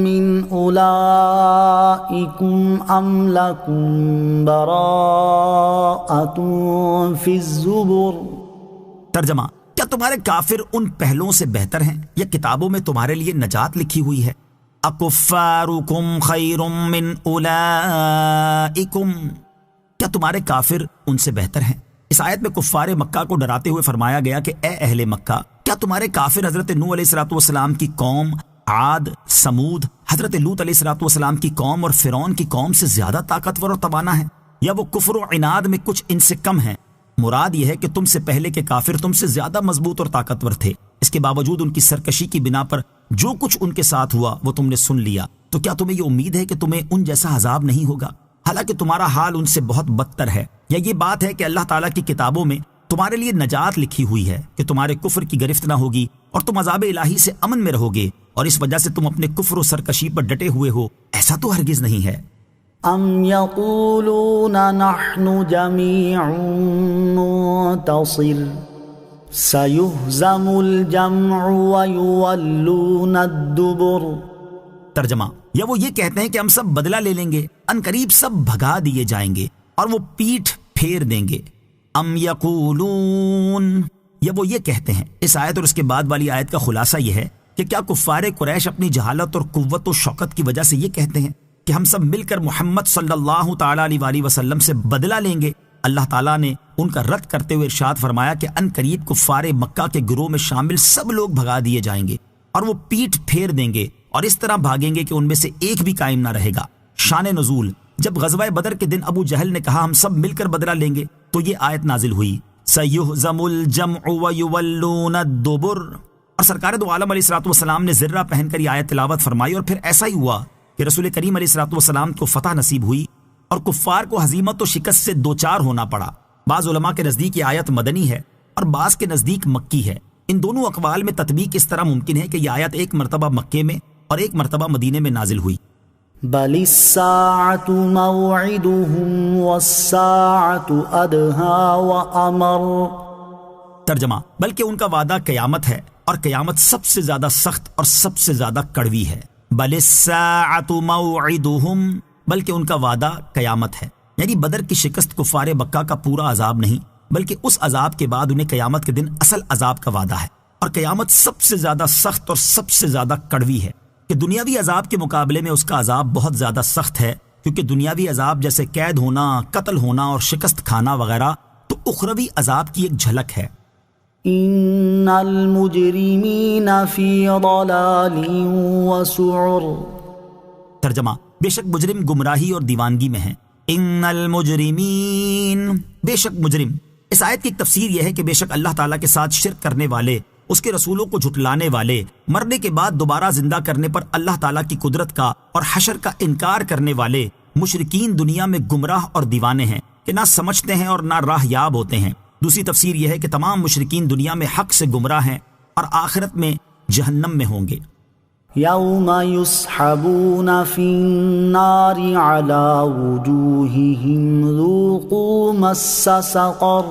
مِّنْ أُولَئِكُمْ أَمْ لَكُمْ بَرَاءَةٌ فِي الزُّبُرِ۔ ترجمہ، کیا تمہارے کافر ان پہلوؤں سے بہتر ہیں یا کتابوں میں تمہارے لیے نجات لکھی ہوئی ہے؟ اکفارکم خیر من اولئکم، کیا تمہارے کافر ان سے بہتر ہیں؟ اس آیت میں کفار مکہ کو ڈراتے ہوئے فرمایا گیا کہ اے اہل مکہ، کیا تمہارے کافر حضرت نوح علیہ السلام کی قوم، عاد، سمود، حضرت لوط علیہ السلام کی قوم اور فرعون کی قوم سے زیادہ طاقتور اور توانا ہیں، یا وہ کفر و عناد میں کچھ ان سے کم ہیں؟ مراد یہ ہے کہ تم سے پہلے کے کافر تم سے زیادہ مضبوط اور طاقتور تھے، اس کے باوجود ان کی سرکشی کی بنا پر جو کچھ ان کے ساتھ ہوا وہ تم نے سن لیا، تو کیا تمہیں یہ امید ہے کہ تمہیں ان جیسا عذاب نہیں ہوگا؟ حالانکہ تمہارا حال ان سے بہت بدتر ہے۔ یا یہ بات ہے کہ اللہ تعالیٰ کی کتابوں میں تمہارے لیے نجات لکھی ہوئی ہے کہ تمہارے کفر کی گرفت نہ ہوگی اور تم عذاب الہی سے امن میں رہو گے، اور اس وجہ سے تم اپنے کفر و سرکشی پر ڈٹے ہوئے ہو؟ ایسا تو ہرگز نہیں ہے۔ ام یقولون نحن جمیع منتصر سیہزم الجمع ویولون الدبر۔ ترجمہ، یا وہ یہ کہتے ہیں کہ ہم سب بدلہ لے لیں گے، ان قریب سب بھگا دیے جائیں گے اور وہ پیٹھ پھیر دیں گے۔ ام یقولون، یا وہ یہ کہتے ہیں۔ اس آیت اور اس کے بعد والی آیت کا خلاصہ یہ ہے کہ کیا کفار قریش اپنی جہالت اور قوت و شوکت کی وجہ سے یہ کہتے ہیں کہ ہم سب مل کر محمد صلی اللہ تعالیٰ علیہ وسلم سے بدلہ لیں گے؟ اللہ تعالیٰ نے ان کا رد کرتے ہوئے ارشاد فرمایا کہ ان قریب کفار مکہ کے گروہ میں شامل سب لوگ بھگا دیے جائیں گے اور وہ پیٹھ پھیر دیں گے اور اس طرح بھاگیں گے کہ ان میں سے ایک بھی قائم نہ رہے گا۔ شان نزول، جب غزوہ بدر کے دن ابو جہل نے کہا ہم سب مل کر بدلہ لیں گے تو یہ آیت نازل ہوئی سَيُهْزَمُ الْجَمْعُ وَيُوَلُّونَ الدُّبُرَ، اور سرکار دو عالم علیہ الصلوۃ والسلام نے زرہ پہن کر یہ آیت تلاوت فرمائی، اور پھر ایسا ہی ہوا کہ رسول کریم علیہ الصلوۃ والسلام کو فتح نصیب ہوئی اور کفار کو ہزیمت و شکست سے دوچار ہونا پڑا۔ بعض علماء کے نزدیک یہ آیت مدنی ہے اور بعض کے نزدیک مکی ہے۔ ان دونوں اقوال میں تطبیق اس طرح ممکن ہے کہ یہ آیت ایک مرتبہ مکے میں اور ایک مرتبہ مدینے میں نازل ہوئی۔ بل الساعة موعدهم والساعة أدهى وأمر، ترجمہ، بلکہ ان کا وعدہ قیامت ہے اور قیامت سب سے زیادہ سخت اور سب سے زیادہ کڑوی ہے۔ بل الساعة موعدهم، بلکہ ان کا وعدہ قیامت ہے، یعنی بدر کی شکست کفار مکہ کا پورا عذاب نہیں، بلکہ اس عذاب کے بعد انہیں قیامت کے دن اصل عذاب کا وعدہ ہے، اور قیامت سب سے زیادہ سخت اور سب سے زیادہ کڑوی ہے کہ دنیاوی عذاب کے مقابلے میں اس کا عذاب بہت زیادہ سخت ہے، کیونکہ دنیاوی عذاب جیسے قید ہونا، قتل ہونا اور شکست کھانا وغیرہ تو اخروی عذاب کی ایک جھلک ہے۔ ان المجرمین فی ضلال وسعر، ترجمہ، بے شک مجرم گمراہی اور دیوانگی میں ہیں۔ ان المجرمین، بے شک مجرم۔ اس آیت کی ایک تفسیر یہ ہے کہ بے شک اللہ تعالیٰ کے ساتھ شرک کرنے والے، اس کے رسولوں کو جھٹلانے والے، مرنے کے بعد دوبارہ زندہ کرنے پر اللہ تعالیٰ کی قدرت کا اور حشر کا انکار کرنے والے مشرکین دنیا میں گمراہ اور دیوانے ہیں کہ نہ سمجھتے ہیں اور نہ راہ یاب ہوتے ہیں۔ دوسری تفسیر یہ ہے کہ تمام مشرکین دنیا میں حق سے گمراہ ہیں اور آخرت میں جہنم میں ہوں گے۔ یوم یسحبون فی النار علی وجوہہم ذوقوا مس سقر،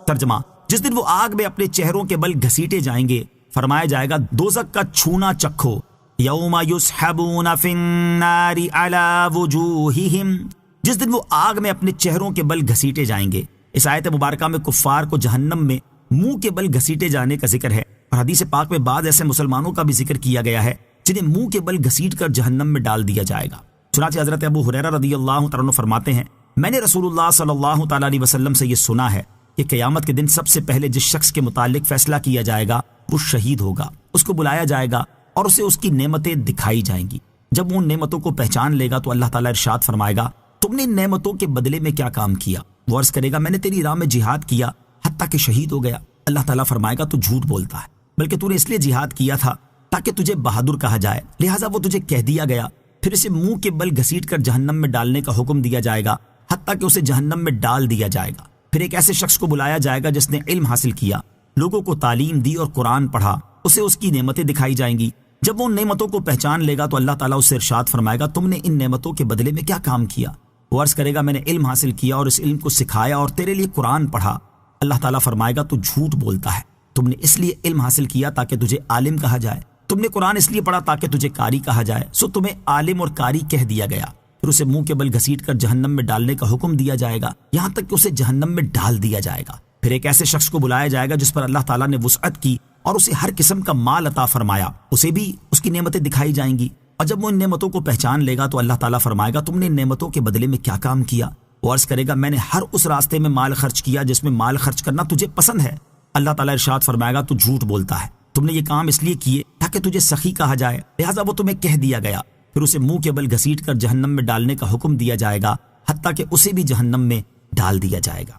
ترجمہ، جس دن وہ آگ میں اپنے چہروں کے بل گھسیٹے جائیں گے، فرمایا جائے گا دوزخ کا چھونا چکھو۔ یوم یسحبون فی النار علی وجوہہم، جس دن وہ آگ میں اپنے چہروں کے بل گھسیٹے جائیں گے۔ اس آیت مبارکہ میں کفار کو جہنم میں منہ کے بل گھسیٹے جانے کا ذکر ہے، اور حدیث پاک میں بعض ایسے مسلمانوں کا بھی ذکر کیا گیا ہے جنہیں منہ کے بل گھسیٹ کر جہنم میں ڈال دیا جائے گا۔ چنانچہ حضرت ابو ہریرہ رضی اللہ تعالیٰ عنہ فرماتے ہیں، میں نے رسول اللہ صلی اللہ تعالیٰ علیہ وسلم سے یہ سنا ہے کہ قیامت کے دن سب سے پہلے جس شخص کے متعلق فیصلہ کیا جائے گا وہ شہید ہوگا۔ اس کو بلایا جائے گا اور اسے اس کی نعمتیں دکھائی جائیں گی۔ جب وہ ان نعمتوں کو پہچان لے گا تو اللہ تعالیٰ ارشاد فرمائے گا تم نے ان نعمتوں کے بدلے میں کیا کام کیا؟ وہ عرض کرے گا میں نے تیری راہ میں جہاد کیا حتیٰ کہ شہید ہو گیا۔ اللہ تعالیٰ فرمائے گا تو جھوٹ بولتا ہے، بلکہ تو نے اس لیے جہاد کیا تھا تاکہ تجھے بہادر کہا جائے، لہٰذا وہ تجھے کہہ دیا گیا۔ پھر اسے منہ کے بل گھسیٹ کر جہنم میں ڈالنے کا حکم دیا جائے گا حتیٰ کہ اسے جہنم میں ڈال دیا جائے گا۔ پھر ایک ایسے شخص کو بلایا جائے گا جس نے علم حاصل کیا، لوگوں کو تعلیم دی اور قرآن پڑھا، اسے اس کی نعمتیں دکھائی جائیں گی۔ جب وہ ان نعمتوں کو پہچان لے گا تو اللہ تعالیٰ اس سے ارشاد فرمائے گا تم نے ان نعمتوں کے بدلے میں کیا کام کیا؟ وہ عرض کرے گا میں نے علم حاصل کیا اور اس علم کو سکھایا اور تیرے لیے قرآن پڑھا۔ اللہ تعالیٰ فرمائے گا تو جھوٹ بولتا ہے، تم نے اس لیے علم حاصل کیا تاکہ تجھے عالم کہا جائے، تم نے قرآن اس لیے پڑھا تاکہ تجھے قاری کہا جائے، سو تمہیں عالم اور قاری کہہ دیا گیا۔ پھر اسے منہ کے بل گھسیٹ کر جہنم میں ڈالنے کا حکم دیا جائے گا یہاں تک کہ اسے جہنم میں ڈال دیا جائے گا۔ پھر ایک ایسے شخص کو بلایا جائے گا جس پر اللہ تعالیٰ نے وسعت کی اور اسے ہر قسم کا مال عطا فرمایا، اسے بھی اس کی نعمتیں دکھائی جائیں گی، اور جب وہ ان نعمتوں کو پہچان لے گا تو اللہ تعالیٰ فرمائے گا تم نے ان نعمتوں کے بدلے میں کیا کام کیا؟ وہ عرض کرے گا میں نے ہر اس راستے میں مال خرچ کیا جس میں مال خرچ کرنا تجھے پسند ہے۔ اللہ تعالیٰ ارشاد فرمائے گا تو جھوٹ بولتا ہے، تم نے یہ کام اس لیے کیے تاکہ تجھے سخی کہا جائے، لہٰذا وہ تمہیں کہہ دیا گیا۔ پھر اسے منہ کے بل گھسیٹ کر جہنم میں ڈالنے کا حکم دیا جائے گا حتیٰ کہ اسے بھی جہنم میں ڈال دیا جائے گا۔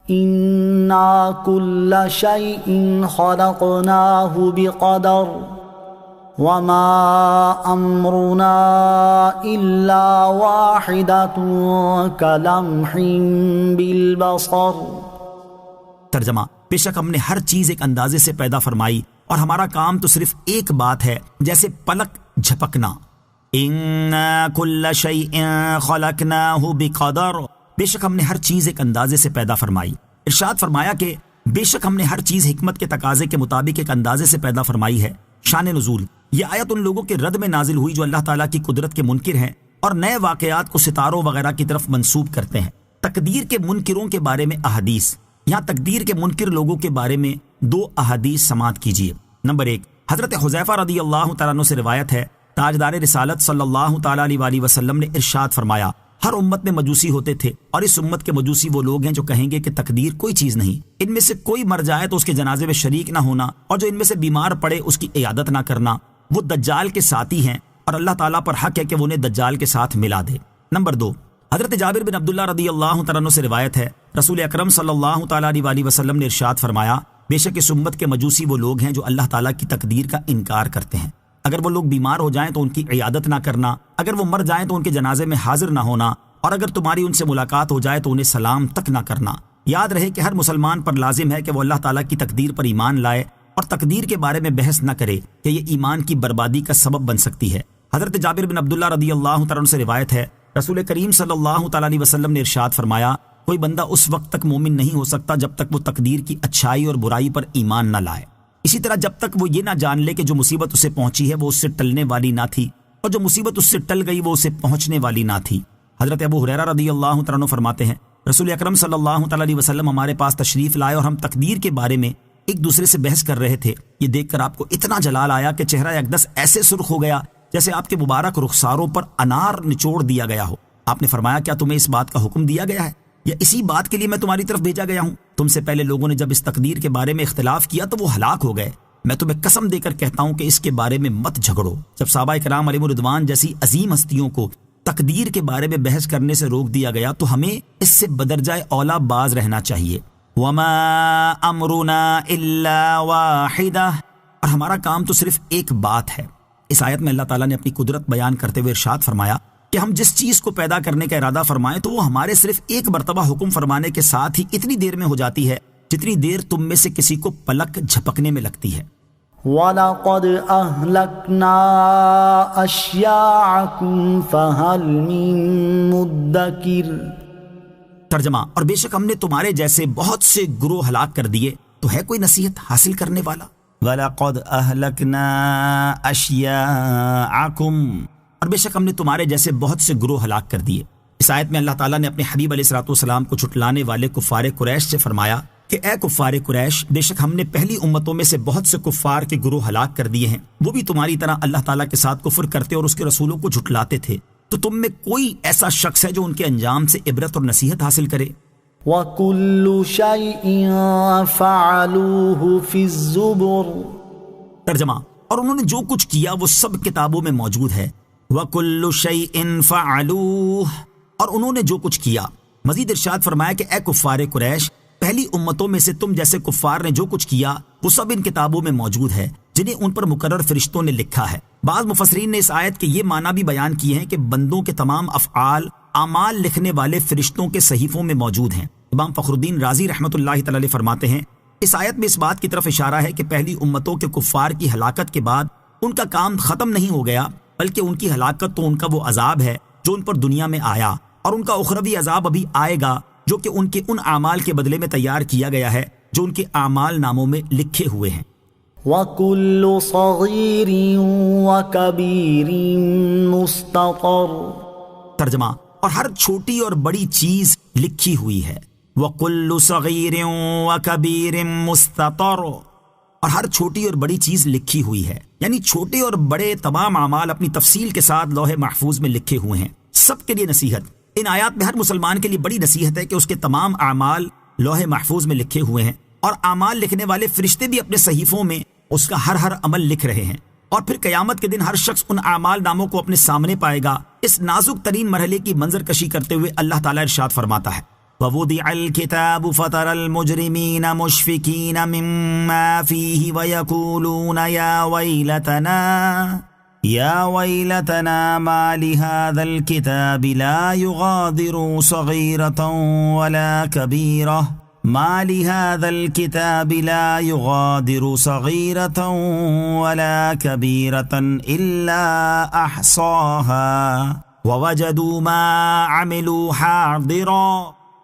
اِنَّا كُلَّ شَيْءٍ خَلَقْنَاهُ بِقَدَرٍ وَمَا أَمْرُنَا إِلَّا وَاحِدَةٌ كَلَمْحٍ بِالْبَصَرِ، ترجمہ، بے شک ہم نے ہر چیز ایک اندازے سے پیدا فرمائی اور ہمارا کام تو صرف ایک بات ہے جیسے پلک جھپکنا۔ اِنَّا كُلَّ شَيْءٍ خَلَقْنَاهُ بِقَدَرٍ، بے شک ہم نے ہر چیز ایک اندازے سے پیدا فرمائی۔ ارشاد فرمایا کہ بے شک ہم نے ہر چیز حکمت کے تقاضے کے مطابق ایک اندازے سے پیدا فرمائی ہے۔ شان نزول، یہ آیت ان لوگوں کے رد میں نازل ہوئی جو اللہ تعالیٰ کی قدرت کے منکر ہیں اور نئے واقعات کو ستاروں وغیرہ کی طرف منسوب کرتے ہیں۔ تقدیر کے منکروں کے بارے میں احادیث، یہاں تقدیر کے منکر لوگوں کے بارے میں 2 احادیث سماعت کیجیے۔ نمبر 1، حضرت حذیفہ رضی اللہ تعالیٰ عنہ سے روایت ہے، تاجدار رسالت صلی اللہ تعالیٰ علیہ وسلم نے ارشاد فرمایا ہر امت میں مجوسی ہوتے تھے، اور اس امت کے مجوسی وہ لوگ ہیں جو کہیں گے کہ تقدیر کوئی چیز نہیں، ان میں سے کوئی مر جائے تو اس کے جنازے میں شریک نہ ہونا، اور جو ان میں سے بیمار پڑے اس کی عیادت نہ کرنا، وہ دجال کے ساتھی ہیں، اور اللہ تعالیٰ پر حق ہے کہ وہ انہیں دجال کے ساتھ ملا دے۔ نمبر 2، حضرت جابر بن عبداللہ رضی اللہ تعالیٰ عنہ سے روایت ہے، رسول اکرم صلی اللہ تعالیٰ علیہ وسلم نے ارشاد فرمایا، بے شک اس امت کے مجوسی وہ لوگ ہیں جو اللہ تعالیٰ کی تقدیر کا انکار کرتے ہیں۔ اگر وہ لوگ بیمار ہو جائیں تو ان کی عیادت نہ کرنا، اگر وہ مر جائیں تو ان کے جنازے میں حاضر نہ ہونا، اور اگر تمہاری ان سے ملاقات ہو جائے تو انہیں سلام تک نہ کرنا۔ یاد رہے کہ ہر مسلمان پر لازم ہے کہ وہ اللہ تعالیٰ کی تقدیر پر ایمان لائے اور تقدیر کے بارے میں بحث نہ کرے کہ یہ ایمان کی بربادی کا سبب بن سکتی ہے۔ حضرت جابر بن عبداللہ رضی اللہ تعالیٰ عنہ سے روایت ہے، رسول کریم صلی اللہ تعالیٰ علیہ وسلم نے ارشاد فرمایا، کوئی بندہ اس وقت تک مومن نہیں ہو سکتا جب تک وہ تقدیر کی اچھائی اور برائی پر ایمان نہ لائے۔ اسی طرح جب تک وہ یہ نہ جان لے کہ جو مصیبت اسے پہنچی ہے وہ اس سے ٹلنے والی نہ تھی، اور جو مصیبت اس سے ٹل گئی وہ اسے پہنچنے والی نہ تھی۔ حضرت ابو ہریرہ رضی اللہ تعالیٰ عنہ فرماتے ہیں، رسول اکرم صلی اللہ تعالیٰ علیہ وسلم ہمارے پاس تشریف لائے اور ہم تقدیر کے بارے میں ایک دوسرے سے بحث کر رہے تھے۔ یہ دیکھ کر آپ کو اتنا جلال آیا کہ چہرہ اقدس ایسے سرخ ہو گیا جیسے آپ کے مبارک رخساروں پر انار نچوڑ دیا گیا ہو۔ آپ نے فرمایا، کیا تمہیں اس بات کا حکم دیا گیا ہے، یا اسی بات کے لیے میں تمہاری طرف بھیجا گیا ہوں؟ تم سے پہلے لوگوں نے جب اس تقدیر کے بارے میں اختلاف کیا تو وہ ہلاک ہو گئے، میں تمہیں قسم دے کر کہتا ہوں کہ اس کے بارے میں مت جھگڑو۔ جب صحابہ کرام علیہم الرضوان جیسی عظیم ہستیوں کو تقدیر کے بارے میں بحث کرنے سے روک دیا گیا تو ہمیں اس سے بدرجہ اولا باز رہنا چاہیے۔ وما امرنا الا واحدہ، اور ہمارا کام تو صرف ایک بات ہے۔ اس آیت میں اللہ تعالیٰ نے اپنی قدرت بیان کرتے ہوئے ارشاد فرمایا کہ ہم جس چیز کو پیدا کرنے کا ارادہ فرمائیں تو وہ ہمارے صرف ایک مرتبہ حکم فرمانے کے ساتھ ہی اتنی دیر میں ہو جاتی ہے جتنی دیر تم میں سے کسی کو پلک جھپکنے میں لگتی ہے۔ وَلَقَدْ أَهْلَكْنَا أَشْيَاعَكُمْ فَهَلْ مِن مُدَّكِرٍ۔ ترجمہ، اور بے شک ہم نے تمہارے جیسے بہت سے گروہ ہلاک کر دیے، تو ہے کوئی نصیحت حاصل کرنے والا؟ وَلَقَدْ أَهْلَكْنَا أَشْيَاعَكُمْ، اور بے شک ہم نے تمہارے جیسے بہت سے گروہ ہلاک کر دیے۔ اس آیت میں اللہ تعالیٰ نے اپنے حبیب علیہ الصلوۃ والسلام کو جھٹلانے والے کفار قریش سے فرمایا کہ اے کفار قریش، بے شک ہم نے پہلی امتوں میں سے بہت سے کفار کے گروہ ہلاک کر دیے ہیں، وہ بھی تمہاری طرح اللہ تعالیٰ کے ساتھ کفر کرتے اور اس کے رسولوں کو جھٹلاتے تھے، تو تم میں کوئی ایسا شخص ہے جو ان کے انجام سے عبرت اور نصیحت حاصل کرے؟ وَكُلُّ شَيْءٍ فَعَلُوهُ فِي الزُّبُرِ۔ ترجمہ، اور انہوں نے جو کچھ کیا وہ سب کتابوں میں موجود ہے۔ وَكُلُّ شَيْءٍ فَعَلُوهُ، اور انہوں نے جو کچھ کیا۔ مزید ارشاد فرمایا کہ اے کفار قریش، پہلی امتوں میں سے تم جیسے کفار نے جو کچھ کیا وہ سب ان کتابوں میں موجود ہے جنہیں ان پر مقرر فرشتوں نے لکھا ہے۔ بعض مفسرین نے اس آیت کے یہ معنی بھی بیان کیے ہیں کہ بندوں کے تمام افعال اعمال لکھنے والے فرشتوں کے صحیفوں میں موجود ہیں۔ امام فخر الدین رازی رحمۃ اللہ تعالی علیہ فرماتے ہیں، اس آیت میں اس بات کی طرف اشارہ ہے کہ پہلی امتوں کے کفار کی ہلاکت کے بعد ان کا کام ختم نہیں ہو گیا، بلکہ ان کی ہلاکت تو ان کا وہ عذاب ہے جو ان پر دنیا میں آیا، اور ان کا اخروی عذاب ابھی آئے گا جو کہ ان کے ان اعمال کے بدلے میں تیار کیا گیا ہے جو ان کے اعمال ناموں میں لکھے ہوئے ہیں۔ وَكُلُّ صَغِيرٍ وَكَبِيرٍ مُسْتَطَرٌ۔ ترجمہ، اور ہر چھوٹی اور بڑی چیز لکھی ہوئی ہے۔ وَكُلُّ صَغِيرٍ وَكَبِيرٍ مُسْتَطَرٌ، اور ہر چھوٹی اور بڑی چیز لکھی ہوئی ہے، یعنی چھوٹے اور بڑے تمام اعمال اپنی تفصیل کے ساتھ لوح محفوظ میں لکھے ہوئے ہیں۔ سب کے لیے نصیحت، ان آیات میں ہر مسلمان کے لیے بڑی نصیحت ہے کہ اس کے تمام اعمال لوح محفوظ میں لکھے ہوئے ہیں، اور اعمال لکھنے والے فرشتے بھی اپنے صحیفوں میں اس کا ہر عمل لکھ رہے ہیں، اور پھر قیامت کے دن ہر شخص ان اعمال ناموں کو اپنے سامنے پائے گا۔ اس نازک ترین مرحلے کی منظر کشی کرتے ہوئے اللہ تعالیٰ ارشاد فرماتا ہے، وَوُضِعَ الْكِتَابُ فَتَرَى الْمُجْرِمِينَ مُشْفِقِينَ مِمَّا فِيهِ وَيَقُولُونَ يَا وَيْلَتَنَا مَا لِهَذَا الْكِتَابِ لَا يُغَادِرُ صَغِيرَةً وَلَا كَبِيرَةً مَا لِهَذَا الْكِتَابِ لَا يُغَادِرُ صَغِيرَةً وَلَا كَبِيرَةً إِلَّا أَحْصَاهَا وَوَجَدُوا مَا عَمِلُوا حَاضِرًا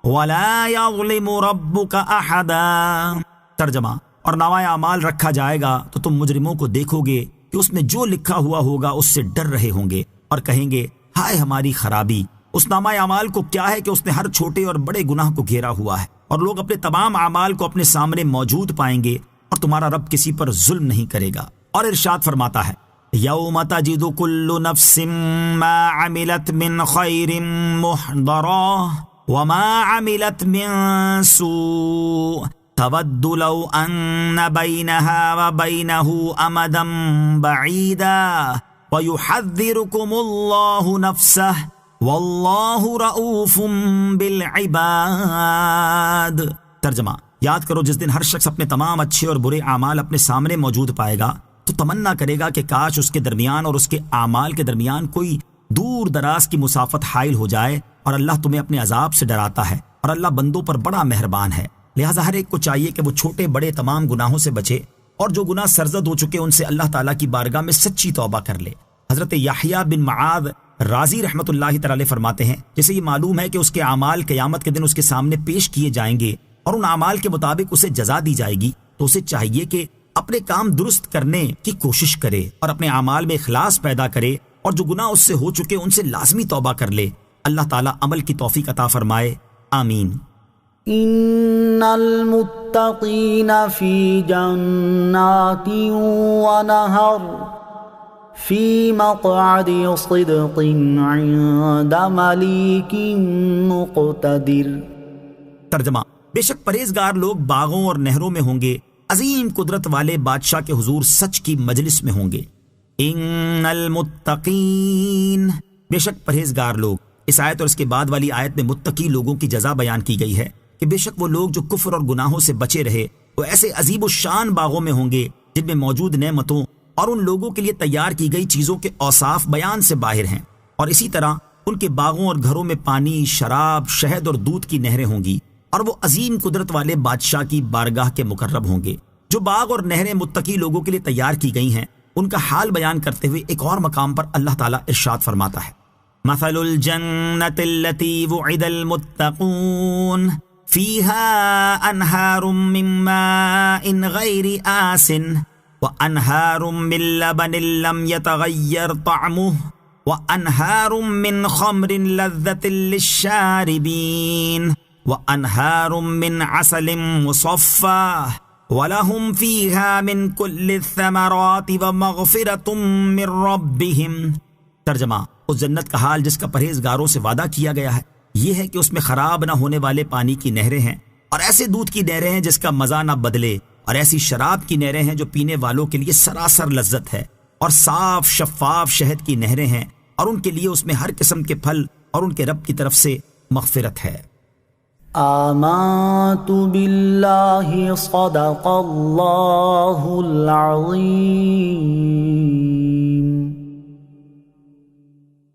وَلَا يَظْلِمُ رَبُّكَ أَحَدًا۔ ترجمہ، اور نامہ اعمال رکھا جائے گا تو تم مجرموں کو دیکھو گے کہ اس میں جو لکھا ہوا ہوگا اس سے ڈر رہے ہوں گے اور کہیں گے ہائے ہماری خرابی۔ اس نامہ اعمال کو کیا ہے کہ اس نے ہر چھوٹے اور بڑے گناہ کو گھیرا ہوا ہے، اور لوگ اپنے تمام اعمال کو اپنے سامنے موجود پائیں گے، اور تمہارا رب کسی پر ظلم نہیں کرے گا۔ اور ارشاد فرماتا ہے، یوم تجد کل نفس ما عملت من خیر محضرا وما عملت من سوء تود لو ان بینها وبینه امدا بعیدا ویحذرکم اللہ نفسہ واللہ رؤوف بالعباد۔ ترجمہ: یاد کرو جس دن ہر شخص اپنے تمام اچھے اور برے اعمال اپنے سامنے موجود پائے گا تو تمنا کرے گا کہ کاش اس کے درمیان اور اس کے اعمال کے درمیان کوئی دور دراز کی مسافت حائل ہو جائے، اور اللہ تمہیں اپنے عذاب سے ڈراتا ہے اور اللہ بندوں پر بڑا مہربان ہے۔ لہٰذا ہر ایک کو چاہیے کہ وہ چھوٹے بڑے تمام گناہوں سے بچے، اور جو گناہ سرزد ہو چکے ان سے اللہ تعالیٰ کی بارگاہ میں سچی توبہ کر لے۔ حضرت یحییٰ بن معاذ رازی رحمۃ اللہ تعالی فرماتے ہیں، جسے یہ معلوم ہے کہ اس کے اعمال قیامت کے دن اس کے سامنے پیش کیے جائیں گے اور ان اعمال کے مطابق اسے جزا دی جائے گی، تو اسے چاہیے کہ اپنے کام درست کرنے کی کوشش کرے اور اپنے اعمال میں اخلاص پیدا کرے، اور جو گناہ اس سے ہو چکے ان سے لازمی توبہ کر لے۔ اللہ تعالیٰ عمل کی توفیق عطا فرمائے، آمین۔ ان المتقین فی جنات ونہر فی مقعد صدق عند ملیک مقتدر۔ ترجمہ: بے شک پرہیزگار لوگ باغوں اور نہروں میں ہوں گے، عظیم قدرت والے بادشاہ کے حضور سچ کی مجلس میں ہوں گے۔ ان المتقین، بے شک پرہیزگار لوگ۔ اس آیت اور اس کے بعد والی آیت میں متقی لوگوں کی جزا بیان کی گئی ہے کہ بے شک وہ لوگ جو کفر اور گناہوں سے بچے رہے وہ ایسے عظیم الشان باغوں میں ہوں گے جن میں موجود نعمتوں اور ان لوگوں کے لیے تیار کی گئی چیزوں کے اوصاف بیان سے باہر ہیں، اور اسی طرح ان کے باغوں اور گھروں میں پانی، شراب، شہد اور دودھ کی نہریں ہوں گی، اور وہ عظیم قدرت والے بادشاہ کی بارگاہ کے مقرب ہوں گے۔ جو باغ اور نہریں متقی لوگوں کے لیے تیار کی گئی ہیں ان کا حال بیان کرتے ہوئے ایک اور مقام پر اللہ تعالیٰ ارشاد فرماتا ہے، مثل الجنة التي وعد المتقون فيها أنهار من ماء غير آسن وأنهار من لبن لم يتغير طعمه وأنهار من خمر لذة للشاربين وأنهار من عسل مصفى وَلَهُمْ فِيهَا مِنْ كُلِّ الثَّمَرَاتِ وَمَغْفِرَةٌ مِّن رَّبِّهِمْ۔ ترجمہ: اس جنت کا حال جس کا پرہیزگاروں سے وعدہ کیا گیا ہے یہ ہے کہ اس میں خراب نہ ہونے والے پانی کی نہریں ہیں، اور ایسے دودھ کی نہریں ہیں جس کا مزہ نہ بدلے، اور ایسی شراب کی نہریں ہیں جو پینے والوں کے لیے سراسر لذت ہے، اور صاف شفاف شہد کی نہریں ہیں، اور ان کے لیے اس میں ہر قسم کے پھل اور ان کے رب کی طرف سے مغفرت ہے۔ آمنت باللہ صدق اللہ العظیم۔